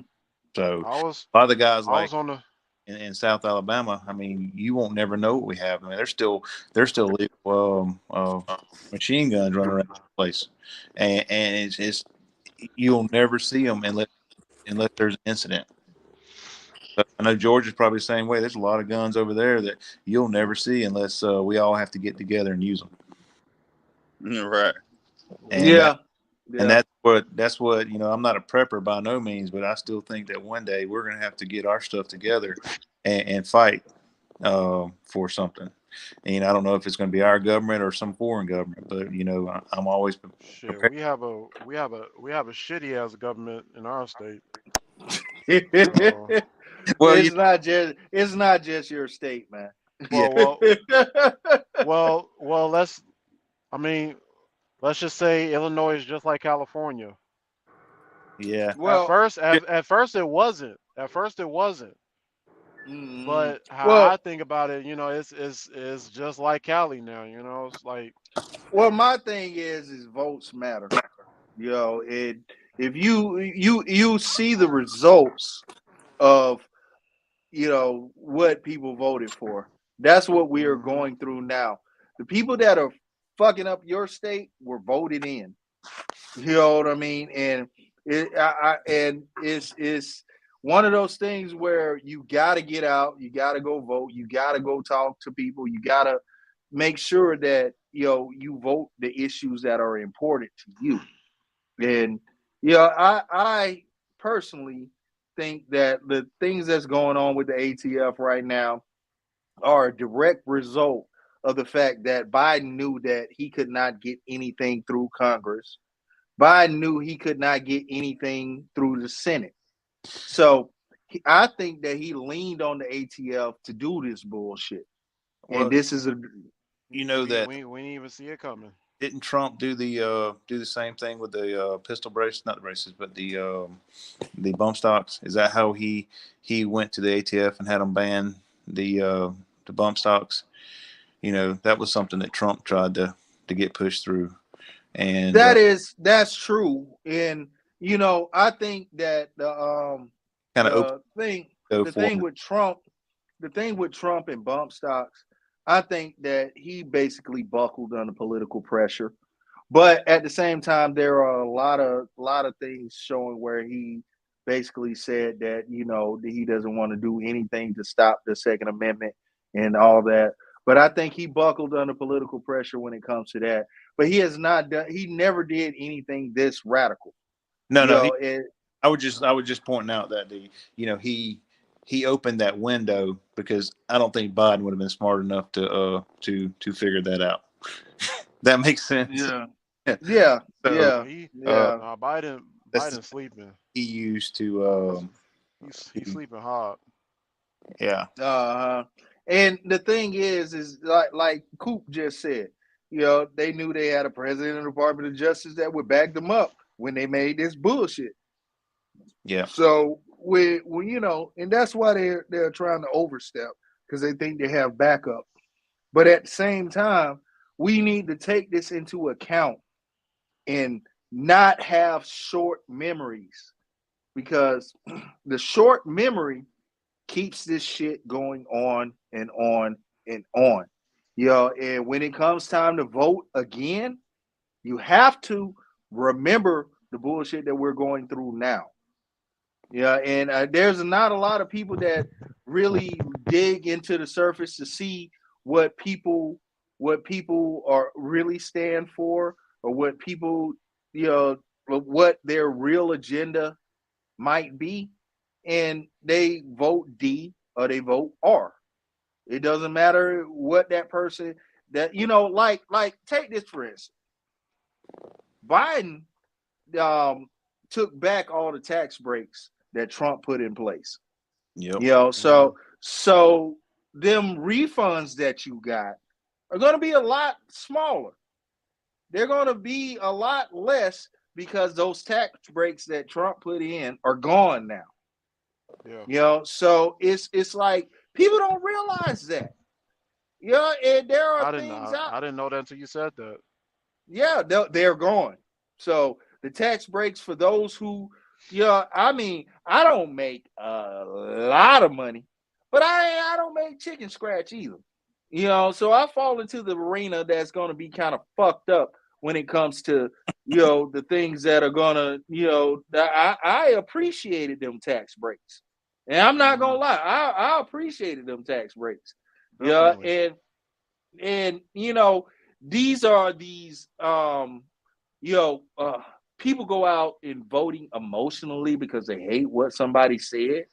So I was a lot of the guys I like was on the in South Alabama, I mean, you won't never know what we have. I mean, there's still legal machine guns running around the place, and it's you'll never see them unless there's an incident. So I know Georgia's probably the same way. There's a lot of guns over there that you'll never see unless we all have to get together and use them. Right. And Yeah. and Yeah. that's what I'm not a prepper by no means, but I still think that one day we're gonna have to get our stuff together and fight for something. And I don't know if it's going to be our government or some foreign government, but I'm always shit. prepared. We have a shitty ass government in our state. So Well, it's not just your state, man. yeah, well well well let's I mean let's just say Illinois is just like California. yeah. At well, first, at first it wasn't. At first it wasn't. mm, But how well, I think about it, it's just like Cali now. It's like well. My thing is votes matter. It if you see the results of what people voted for. That's what we are hmm going through now. The people that are fucking up your state were voted in. You know what I mean? And it's one of those things where you got to get out, you got to go vote, you got to go talk to people, you got to make sure that you vote the issues that are important to you. And I personally think that the things that's going on with the ATF right now are a direct result of the fact that Biden knew that he could not get anything through Congress. Biden knew he could not get anything through the Senate. So I think that he leaned on the ATF to do this bullshit. And Well, this is a you know we that we we didn't even see it coming. didn't Trump do the same thing with the pistol braces, not the braces, but the bump stocks? Is that how he went to the ATF and had them ban the bump stocks? That was something that Trump tried to get pushed through, and that's true. And I think that kind of open the thing go the for thing him. with Trump the thing with Trump and bump stocks, I think that he basically buckled under political pressure. But at the same time, there are a lot of things showing where he basically said that that he doesn't want to do anything to stop the Second Amendment and all that. But I think he buckled under political pressure when it comes to that. But he has not done. He never did anything this radical. No, You no, know, it, I was just pointing out that he opened that window because I don't think Biden would have been smart enough to figure that out. That makes sense. yeah, yeah, So Nah, yeah, he yeah. nah, Biden that's the Biden sleeping. he used to That's he's to sleeping hard. yeah. Uh, and the thing is like Coop just said, they knew they had a president of the Department of Justice that would back them up when they made this bullshit. Yeah. So when and that's why they're trying to overstep because they think they have backup. But at the same time, we need to take this into account and not have short memories because the short memory keeps this shit going on and on and on. And when it comes time to vote again, you have to remember the bullshit that we're going through now. And there's not a lot of people that really dig into the surface to see what people are really stand for, or what people, you know, what their real agenda might be, and they vote D or they vote R. It doesn't matter what that person that like take this for instance. Biden um, took back all the tax breaks that Trump put in place. Yep. So them refunds that you got are going to be a lot smaller. They're going to be a lot less because those tax breaks that Trump put in are gone now. Yeah. So it's like people don't realize that. And there are things out. I didn't know that until you said that. Yeah, they're gone. So the tax breaks for those who, I mean, I don't make a lot of money, but I don't make chicken scratch either. So I fall into the arena that's going to be kind of fucked up when it comes to, the things that are going to, I appreciated them tax breaks. And I'm not going to lie, I appreciated them tax breaks. Definitely. And these are these people go out and voting emotionally because they hate what somebody said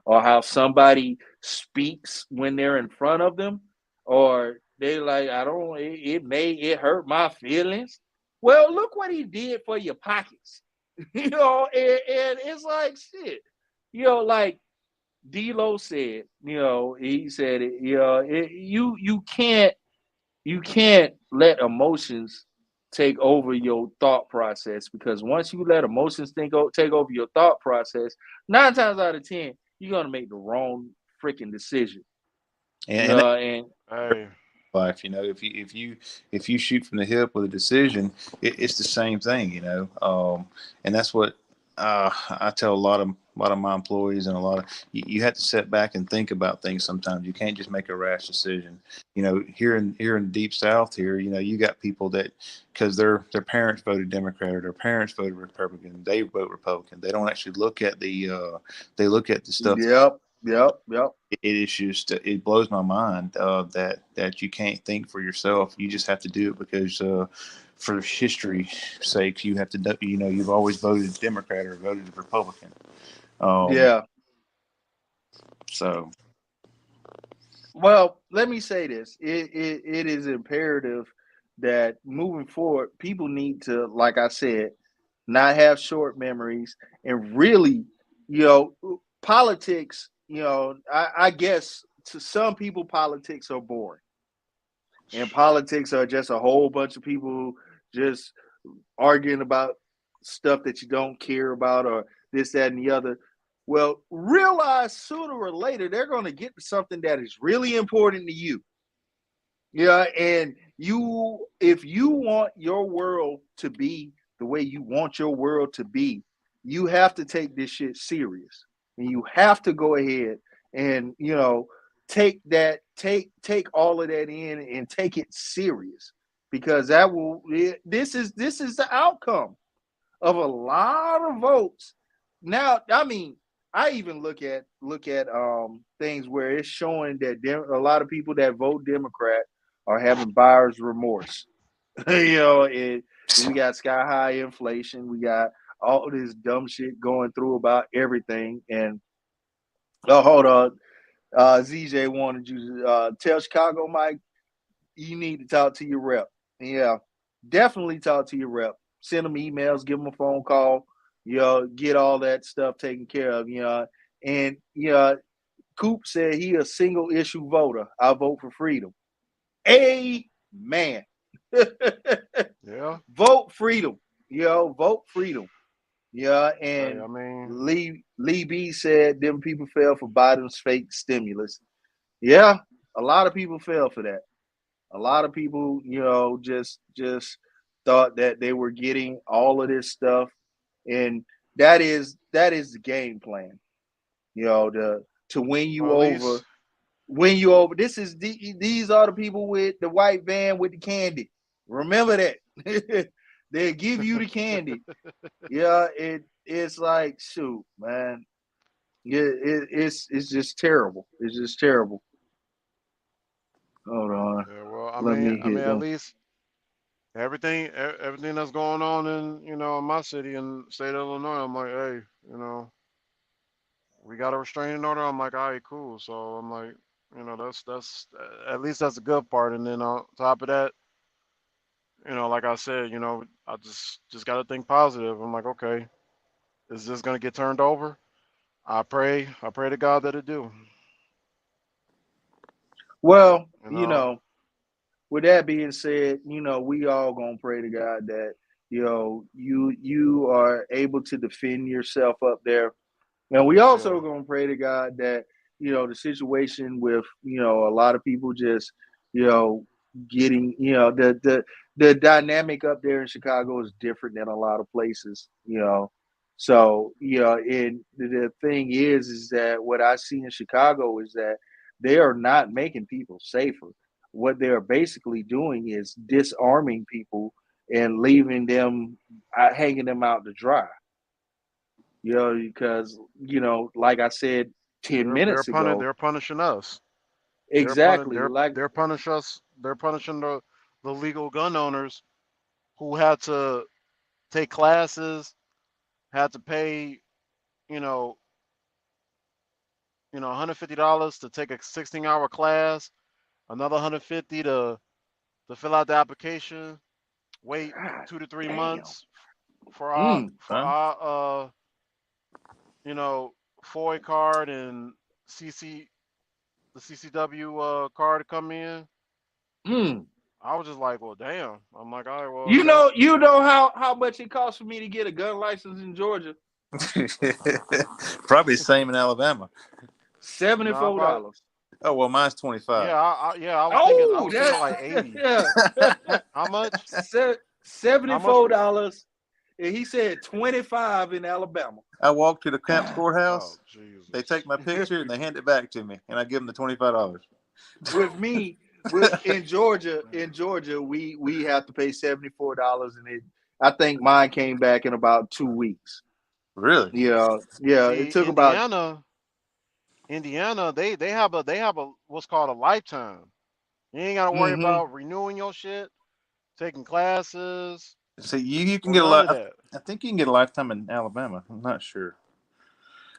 or how somebody speaks when they're in front of them, or they like, I don't, it hurt my feelings. Well, look what he did for your pockets. And it's like shit. Like D-Lo said, he said it, you can't let emotions take over your thought process, because once you let emotions take over your thought process, 9 times out of 10, you're gonna make the wrong freaking decision. And And Hey. life. If you shoot from the hip with a decision, it's the same thing. And that's what I tell a lot of my employees, and you have to sit back and think about things. Sometimes you can't just make a rash decision. Here in deep South here, you got people that because their parents voted Democrat or their parents voted Republican, they vote Republican. They don't actually look at they look at the stuff. yep. It is just it blows my mind that you can't think for yourself. You just have to do it because for history's sake, you have to you've always voted Democrat or voted Republican. Um, Yeah. so Well, let me say this. It is imperative that moving forward, people need to, like I said, not have short memories and really, politics, I guess to some people, politics are boring. And politics are just a whole bunch of people just arguing about stuff that you don't care about, or this, that, and the other. Well, realize sooner or later they're going to get to something that is really important to you. And if you want your world to be the way you want your world to be, you have to take this shit serious. And you have to go ahead and, take all of that in and take it serious, because this is the outcome of a lot of votes. Now, I mean, I even look at things where it's showing that a lot of people that vote Democrat are having buyer's remorse. We got sky high inflation, we got all this dumb shit going through about everything. And hold on, ZJ wanted you to tell Chicago Mike you need to talk to your rep. Yeah, definitely talk to your rep. Send them emails, give them a phone call. Get all that stuff taken care of. And Coop said he a single issue voter. I vote for freedom. Amen. Yeah. Vote freedom. Vote freedom. Hey, And I mean, Lee B said them people fell for Biden's fake stimulus. Yeah, a lot of people fell for that. A lot of people, just thought that they were getting all of this stuff, and that is the game plan. To win Or you at over. least, Win you over. These are the people with the white van with the candy. Remember that. They give you the candy. Yeah, it's like shoot, man. Yeah, it's just terrible. It's just terrible. Hold on. yeah. Well, Let me I mean, hit at them. least everything that's going on in in my city and state of Illinois, I'm like, hey, you know, we got a restraining order. I'm like, all right, cool. So I'm like, that's at least that's the good part. And then on top of that, like I said, I just got to think positive. I'm like, okay, is this gonna get turned over? I pray to God that it do. Well, You know, with that being said, we all gonna pray to God that you are able to defend yourself up there. And we yeah, also gonna pray to God that the situation with a lot of people just you know getting the dynamic up there in Chicago is different than a lot of places. So and the thing is that what I see in Chicago is that they are not making people safer. What they are basically doing is disarming people and leaving them hanging them out to dry. Because like I said 10 minutes ago, they're punishing us. exactly, like They're punishing the legal gun owners who had to take classes, had to pay, you know, $150 to take a 16-hour class, another 150 to fill out the application, wait God 2 to 3 months damn. for our Mm, for Huh? our you know FOI card and CC the CCW card to come in. mm. I was just like, well, damn. I'm like, all right, well, if You that, know, you know how much it costs for me to get a gun license in Georgia? Probably the same in Alabama. Seventy no, I four probably, dollars. Oh well, mine's 25. yeah, yeah, I Oh, was thinking like that 80. yeah. How much? Seventy How much? four dollars. And he said 25 in Alabama. I walk to the Camps Oh, courthouse. They take Jesus. my picture and they hand it back to me, and I give them the $25. With me, in Georgia, we have to pay $74, and I think mine came back in about 2 weeks. Really? Yeah, it See, took about. Indiana, they have a what's called a lifetime. You ain't gotta worry Mm-hmm. about renewing your shit, taking classes, So you can or get a none of lot. that. I think you can get a lifetime in Alabama. I'm not sure.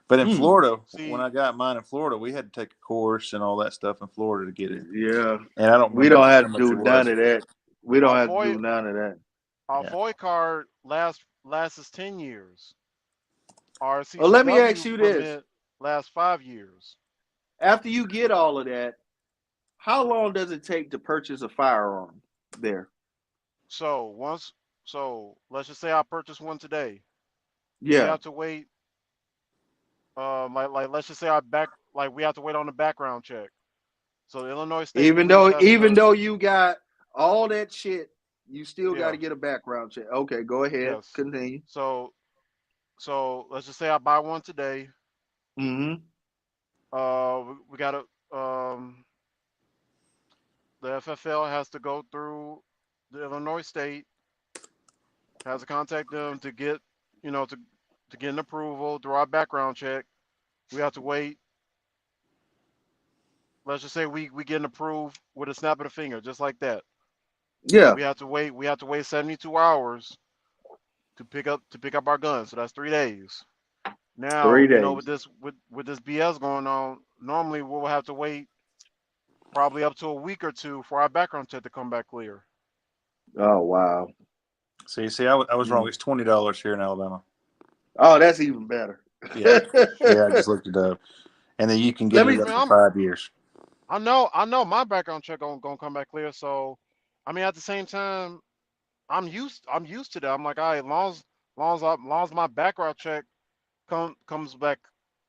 But in Mm. Florida, when See, I got mine in Florida, we had to take a course and all that stuff in Florida to get it. Yeah, And I don't we remember don't have how to much do it none was. of that. We don't our have to FOI do none of that. our Yeah. FOI card lasts 10 years. Our Well, let me ask CCW you this: permit lasts 5 years. after you get all of that, how long does it take to purchase a firearm there? So once, so let's just say I purchase one today. We Yeah, have to wait. Like let's just say I back like we have to wait on the background check. So the Illinois State even Police though has even to, though you got all that shit, you still got yeah, to get a background check. Okay, go ahead, yes. continue. So let's just say I buy one today. Mm-hmm. We got to the FFL has to go through the Illinois State, has to contact them to get, to get an approval through our background check. We have to wait. Let's just say we get an approved with a snap of the finger, just like that. Yeah, We have to wait. We have to wait 72 hours to pick up our guns. So that's 3 days. Now, 3 days. with this BS going on, normally we'll have to wait probably up to a week or two for our background check to come back clear. Oh wow. So you see, I was wrong. Mm. It's $20 here in Alabama. Oh, that's even better. Yeah. Yeah, I just looked it up. And then you can get Let it me. I up mean, to 5 years. I know my background check gonna come back clear. So, I mean, at the same time, I'm used to that. I'm like, all right, long as my background check comes back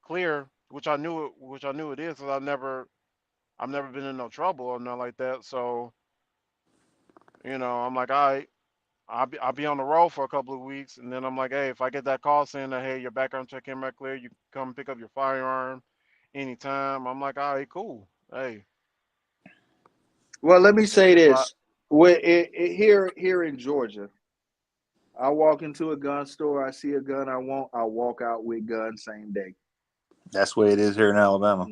clear, which I knew it is, because I've never been in no trouble or nothing like that. So, I'm like, all right, I'll be on the road for a couple of weeks, and then I'm like, hey, if I get that call saying that, hey, your background check came back clear, you can come pick up your firearm anytime. I'm like, all right, cool. Hey, Well, let me say so I, this: here in Georgia, I walk into a gun store, I see a gun I want, I walk out with gun same day. That's the way it is here in Alabama.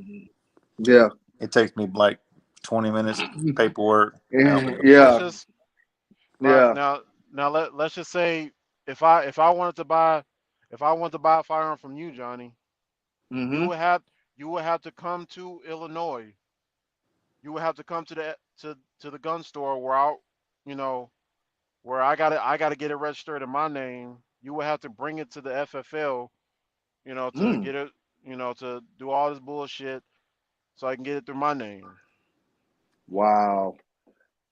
Yeah, It takes me like 20 minutes paperwork. I'll be up. let's yeah, just right yeah. now let's just say if I wanted to buy if I want to buy a firearm from you, Johnny, you Mm-hmm. would have you would have to come to Illinois. You would have to come to the gun store where you know, where I gotta get it registered in my name. You would have to bring it to the FFL, to Mm. get it, to do all this bullshit so I can get it through my name. Wow.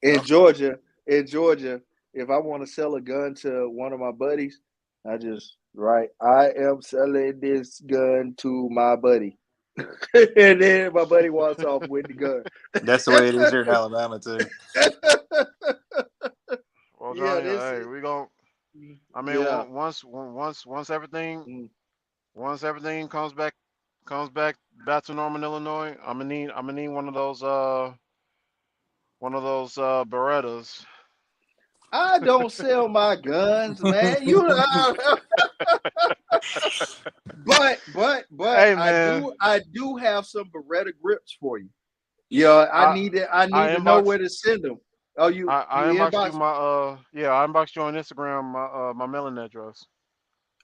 In Yep. Georgia, in Georgia, if I want to sell a gun to one of my buddies, I just write, I am selling this gun to my buddy. And then my buddy walks off with the gun. That's the way it is here in Alabama too. Well, Yeah, Johnny, this hey, is we gon' I mean, yeah. once Mm. everything comes back to normal in Illinois, I'm gonna need one of those Berettas. I don't sell my guns, man. But Hey I man, do have some Beretta grips for you. Yeah, I I I need to know inbox where to send them. Oh, you I inboxed you inbox? my I inboxed you on Instagram my mailing address.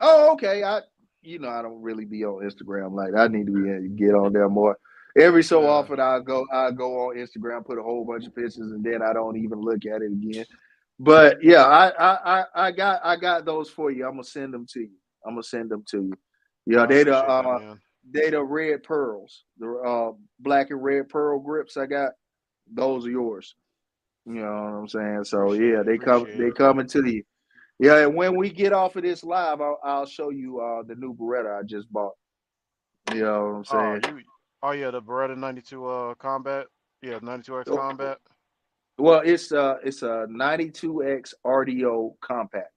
Oh, okay. I don't really be on Instagram like that. I need to get on there more. Every so Yeah. often I go on Instagram, put a whole bunch of pictures, and then I don't even look at it again. But yeah, I got those for you. I'm gonna send them to you. I'm gonna send them to you. Yeah, I appreciate that, man. they the red pearls, the black and red pearl grips I got. Those are yours. You know what I'm saying? So yeah, Appreciate they it. coming to you. Yeah, and when we get off of this live, I'll show you the new Beretta I just bought. You know what I'm Oh, saying? oh yeah, the Beretta 92 Combat. Yeah, 92X Combat. Well, it's a 92X RDO compact.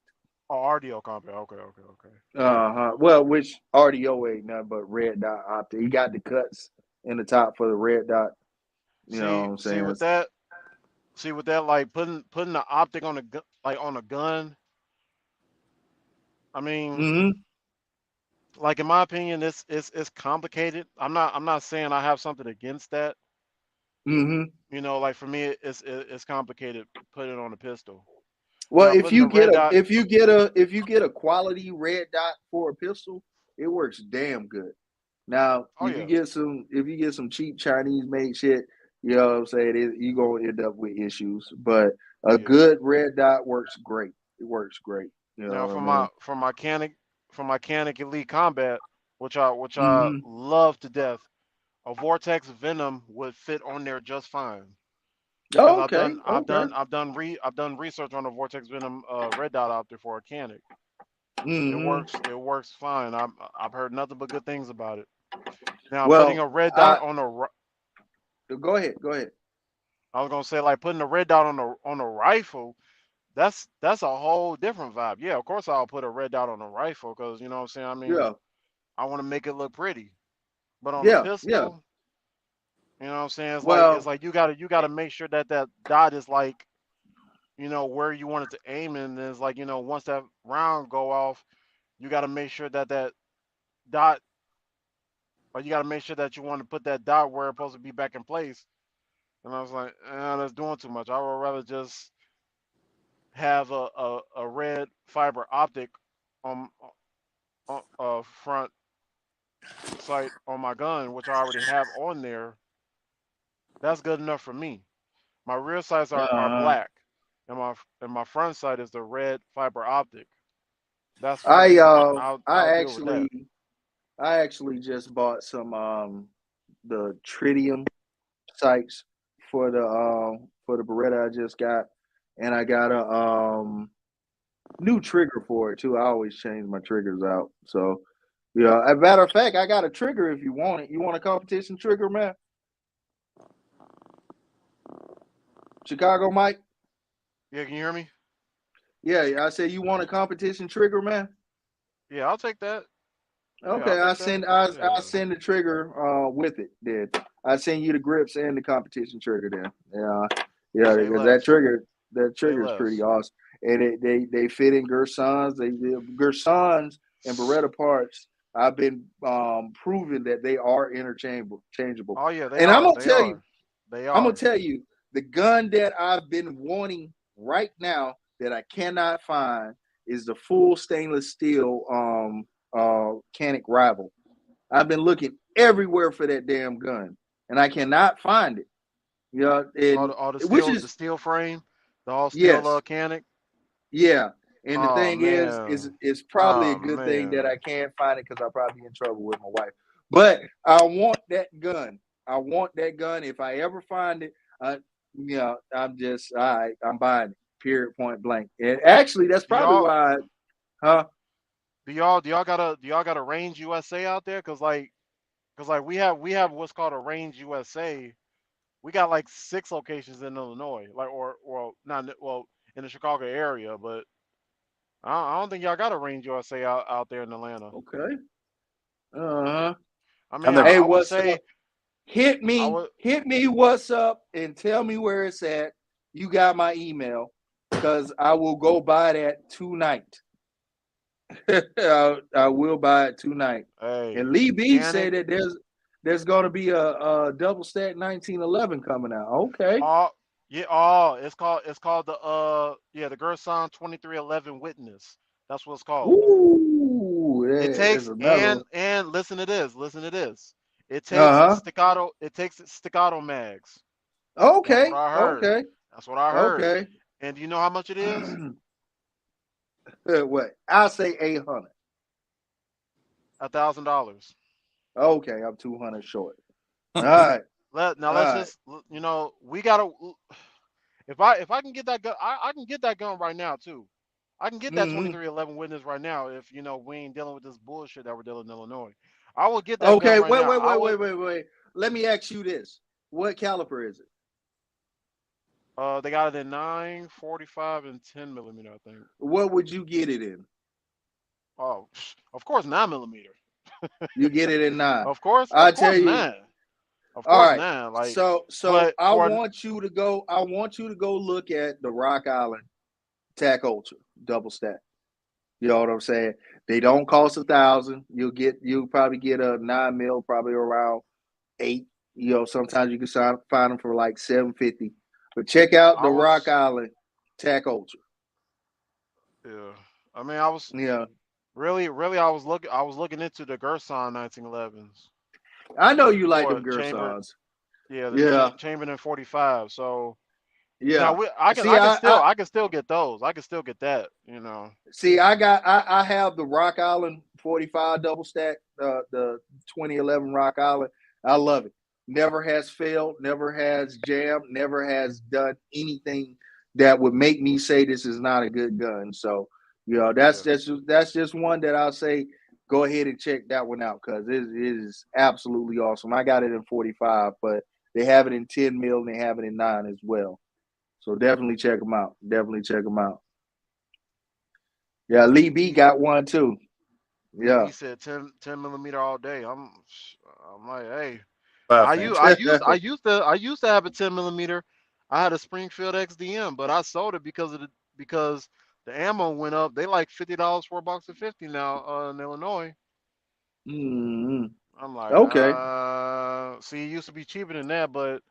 Oh, RDO Combat. Okay, okay, okay. Uh-huh. Well, which RDO ain't nothing but red dot optic. He got the cuts in the top for the red dot. You know what See, I'm see saying? with that, like putting the optic on like on a gun. I mean, Mm-hmm. like in my opinion, it's complicated. I'm not saying I have something against that. Mm-hmm. Like for me, it's complicated putting it on a pistol. Well, Putting the red dot. if you get a quality red dot for a pistol, it works damn good. Now, Oh yeah, if you get some cheap Chinese made shit, you know what I'm saying, you gonna end up with issues. But a yeah. good red dot works great. It works great. You know Now what I mean? for my Canic Elite Combat, which I Mm-hmm. love to death, a Vortex Venom would fit on there just fine. Because Oh, okay, okay. I've done research on the Vortex Venom red dot optic for a Canic. Mm-hmm. It works fine. I've heard nothing but good things about it. Now putting Well, a red I dot on go ahead, go ahead. I was gonna say like putting a red dot on a rifle. That's a whole different vibe. Yeah, of course I'll put a red dot on a rifle because you know what I'm saying. I mean, Yeah, I want to make it look pretty. But on a yeah, yeah. pistol, you know what I'm saying? It's Well, like you gotta make sure that that dot is like where you want it to aim, and then it's like once that round go off, you gotta make sure that that dot, or you gotta make sure that you want to put that dot where it's supposed to be back in place. And I was like, that's doing too much. I would rather just have a red fiber optic on front sight on my gun, which I already have on there. That's good enough for me. My rear sights are uh, black, and my front sight is the red fiber optic. That's I fine. uh I'll deal with that. I actually just bought some the tritium sights for the Beretta I just got, and I got a new trigger for it too. I always change my triggers out. So yeah, as a matter of fact, I got a trigger if you want it. You want a competition trigger, man? Chicago Mike? Yeah, can you hear me? Yeah, I said you want a competition trigger, man. Yeah, I'll take that. Yeah, I'll Okay, take that. I Yeah. send the trigger with it. Then I send you the grips and the competition trigger. Then yeah, Say because less. that Say trigger is pretty less. awesome, and they fit in Gersons. They Gersons and Beretta parts. I've been proven that they are interchangeable. Oh yeah, they And are. They are. They I'm gonna are. tell you, the gun that I've been wanting right now that I cannot find is the full stainless steel Canic Rival. I've been looking everywhere for that damn gun, and I cannot find it. You know, and All the which steel, the is steel frame, the all steel yes, canic. yeah. And the Oh thing is, man. it's probably a Oh good thing that man. I can't find it because I'll probably be in trouble with my wife. But I want that gun. I want that gun. If I ever find it, I'm just all right. I'm buying it. Period. Point blank. And actually, that's Do probably y'all why. Huh? do y'all got a Range USA out there? Cause like we have what's called a Range USA. We got like 6 locations in Illinois, like or not well in the Chicago area, but I don't think y'all got a Range USA out there in Atlanta. Okay. Uh huh. I I've mean, never. Hey, I would what's up? say Hit I me. would. Hit me. What's up? And tell me where it's at. You got my email because I will go buy that tonight. I will buy it tonight. Hey, And Lee B said Canic. that there's going to be a double stack 1911 coming out. Okay. Oh yeah. Oh, it's called the the Gerson 2311 Witness. That's what it's called. Ooh, It there's takes another one. and listen to this. Listen to this. It takes Uh staccato. It takes staccato mags. huh. That's what Okay. I heard. Okay. That's what I heard. Okay. And do you know how much it is? What? I'll say 800. $1,000. Okay, I'm 200 short. All right. Now All let's right. just we gotta. If I can get that gun, I can get that gun right now too. I can get that Mm-hmm. 2311 Witness right now if we ain't dealing with this bullshit that we're dealing in Illinois. I will get that gun Okay. right Wait. now. Wait. I Wait. would. Wait. Wait. Wait. Let me ask you this: what caliber is it? They got it in 9, 45, and 10 millimeter. I think. What would you get it in? Oh, of course 9 millimeter. You get it in nine. Of I tell course you. nine. Of All course right. nine. Like, So but I for want you to go. I want you to go look at the Rock Island Tac Ultra double stack. You know what I'm saying? They don't cost 1,000. You'll probably get a 9 mil, probably around 8. Sometimes you can find them for like 750. But check out I the Rock was, Island Tac Ultra. yeah. I mean, I was Yeah, really I was looking into the Gerson 1911s I know you like for them chambered. Gersons. Yeah, the Yeah, chambered in 45. So now yeah. I can See, I can still I can still get those. I can still get that. I have the Rock Island 45 double stack, the 2011 Rock Island. I love it. Never has failed, never has jammed, never has done anything that would make me say this is not a good gun. So, Yeah. that's just one that I'll say go ahead and check that one out because it is absolutely awesome. I got it in 45, but they have it in 10 mil and they have it in 9 as well. So definitely check them out. Definitely check them out. Yeah, Lee B Lee got one too. Lee Yeah. B said 10 millimeter all day. I'm like, hey, Five I fan. use I used I used to have a 10 millimeter. I had a Springfield XDM, but I sold it because the ammo went up. They like $50 for a box of 50 now in Illinois. Hmm. I'm like, Okay. see, it used to be cheaper than that, but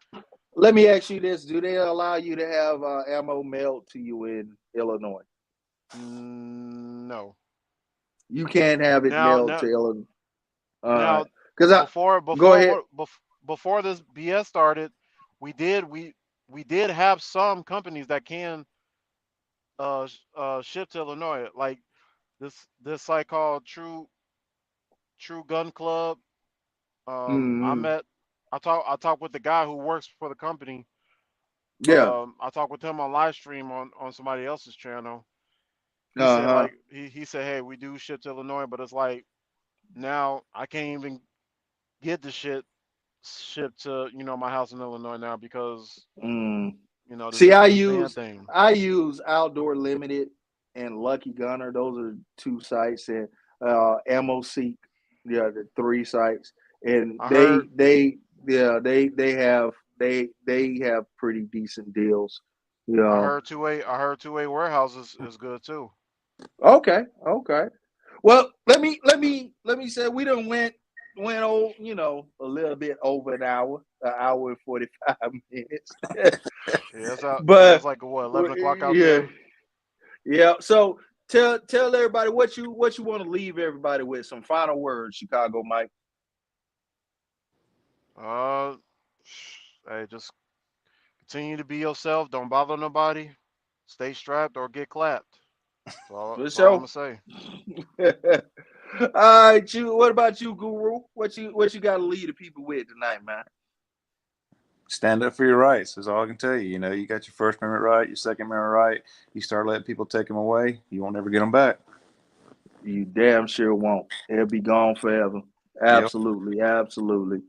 Let me ask you this: do they allow you to have ammo mailed to you in Illinois? no. You can't have it Now, mailed now, to Illinois. All right. now, Because I before go before ahead. what before this BS started, we did we we did have some companies that can ship to Illinois, like this site called True Gun Club. I Hmm. met I talked with the guy who works for the company. Yeah. I talked with him on live stream on somebody else's channel. He Uh said huh. like he said, hey, we do ship to Illinois, but it's like now I can't even get the shit shipped to my house in Illinois now because Mm. you know See, this ban thing. I use Outdoor Limited. and Lucky Gunner. Those are 2 sites, and Ammo Seek, the 3 sites, and I heard they have pretty decent deals. I Yeah. heard 2A warehouses is good too. Okay. Okay. Well, let me say we done went over, a little bit over an hour and 45 minutes. Yeah, it's out. Yeah, it's But like what 11 o'clock out yeah, there. yeah. So tell everybody what you want to leave everybody with. Some final words, Chicago Mike. Uh, hey, just continue to be yourself. Don't bother nobody. Stay strapped or get clapped. For That's all I'm sure. gonna say. All right, you. What about you, Guru? What you got to leave the people with tonight, man? Stand up for your rights is all I can tell you. You know, you got your First Amendment right, your Second Amendment right. You start letting people take them away, you won't ever get them back. You damn sure won't. It'll be gone forever. Yep. Absolutely, absolutely.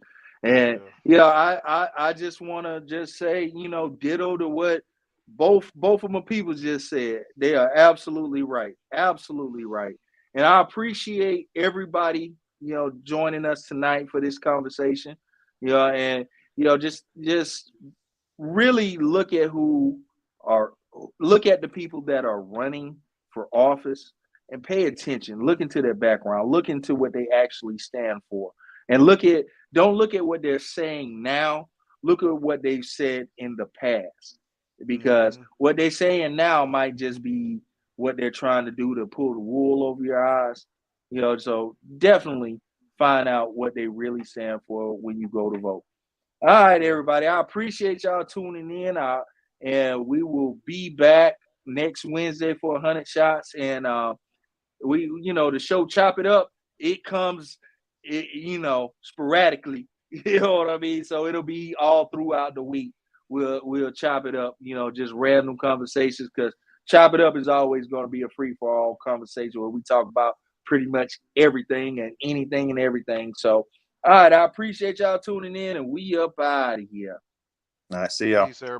And Yeah. I just want to just say, ditto to what both of my people just said. They are absolutely right. Absolutely right. And I appreciate everybody, joining us tonight for this conversation. And just really are look at the people that are running for office and pay attention. Look into their background. Look into what they actually stand for. And don't look at what they're saying now. Look at what they've said in the past. Because Hmm. what they're saying now might just be what they're trying to do to pull the wool over your eyes. So definitely find out what they really stand for when you go to vote. All right, Yeah. everybody. I appreciate y'all tuning in. And we will be back next Wednesday for 100 shots. And the show Chop It Up, it comes, sporadically. You know what I mean? So it'll be all throughout the week. We'll chop it up, just random conversations, because Chop It Up is always going to be a free for all conversation where we talk about pretty much everything and anything and everything. So, all right, I appreciate y'all tuning in, and we up out of here. All right. See y'all. Peace, everybody.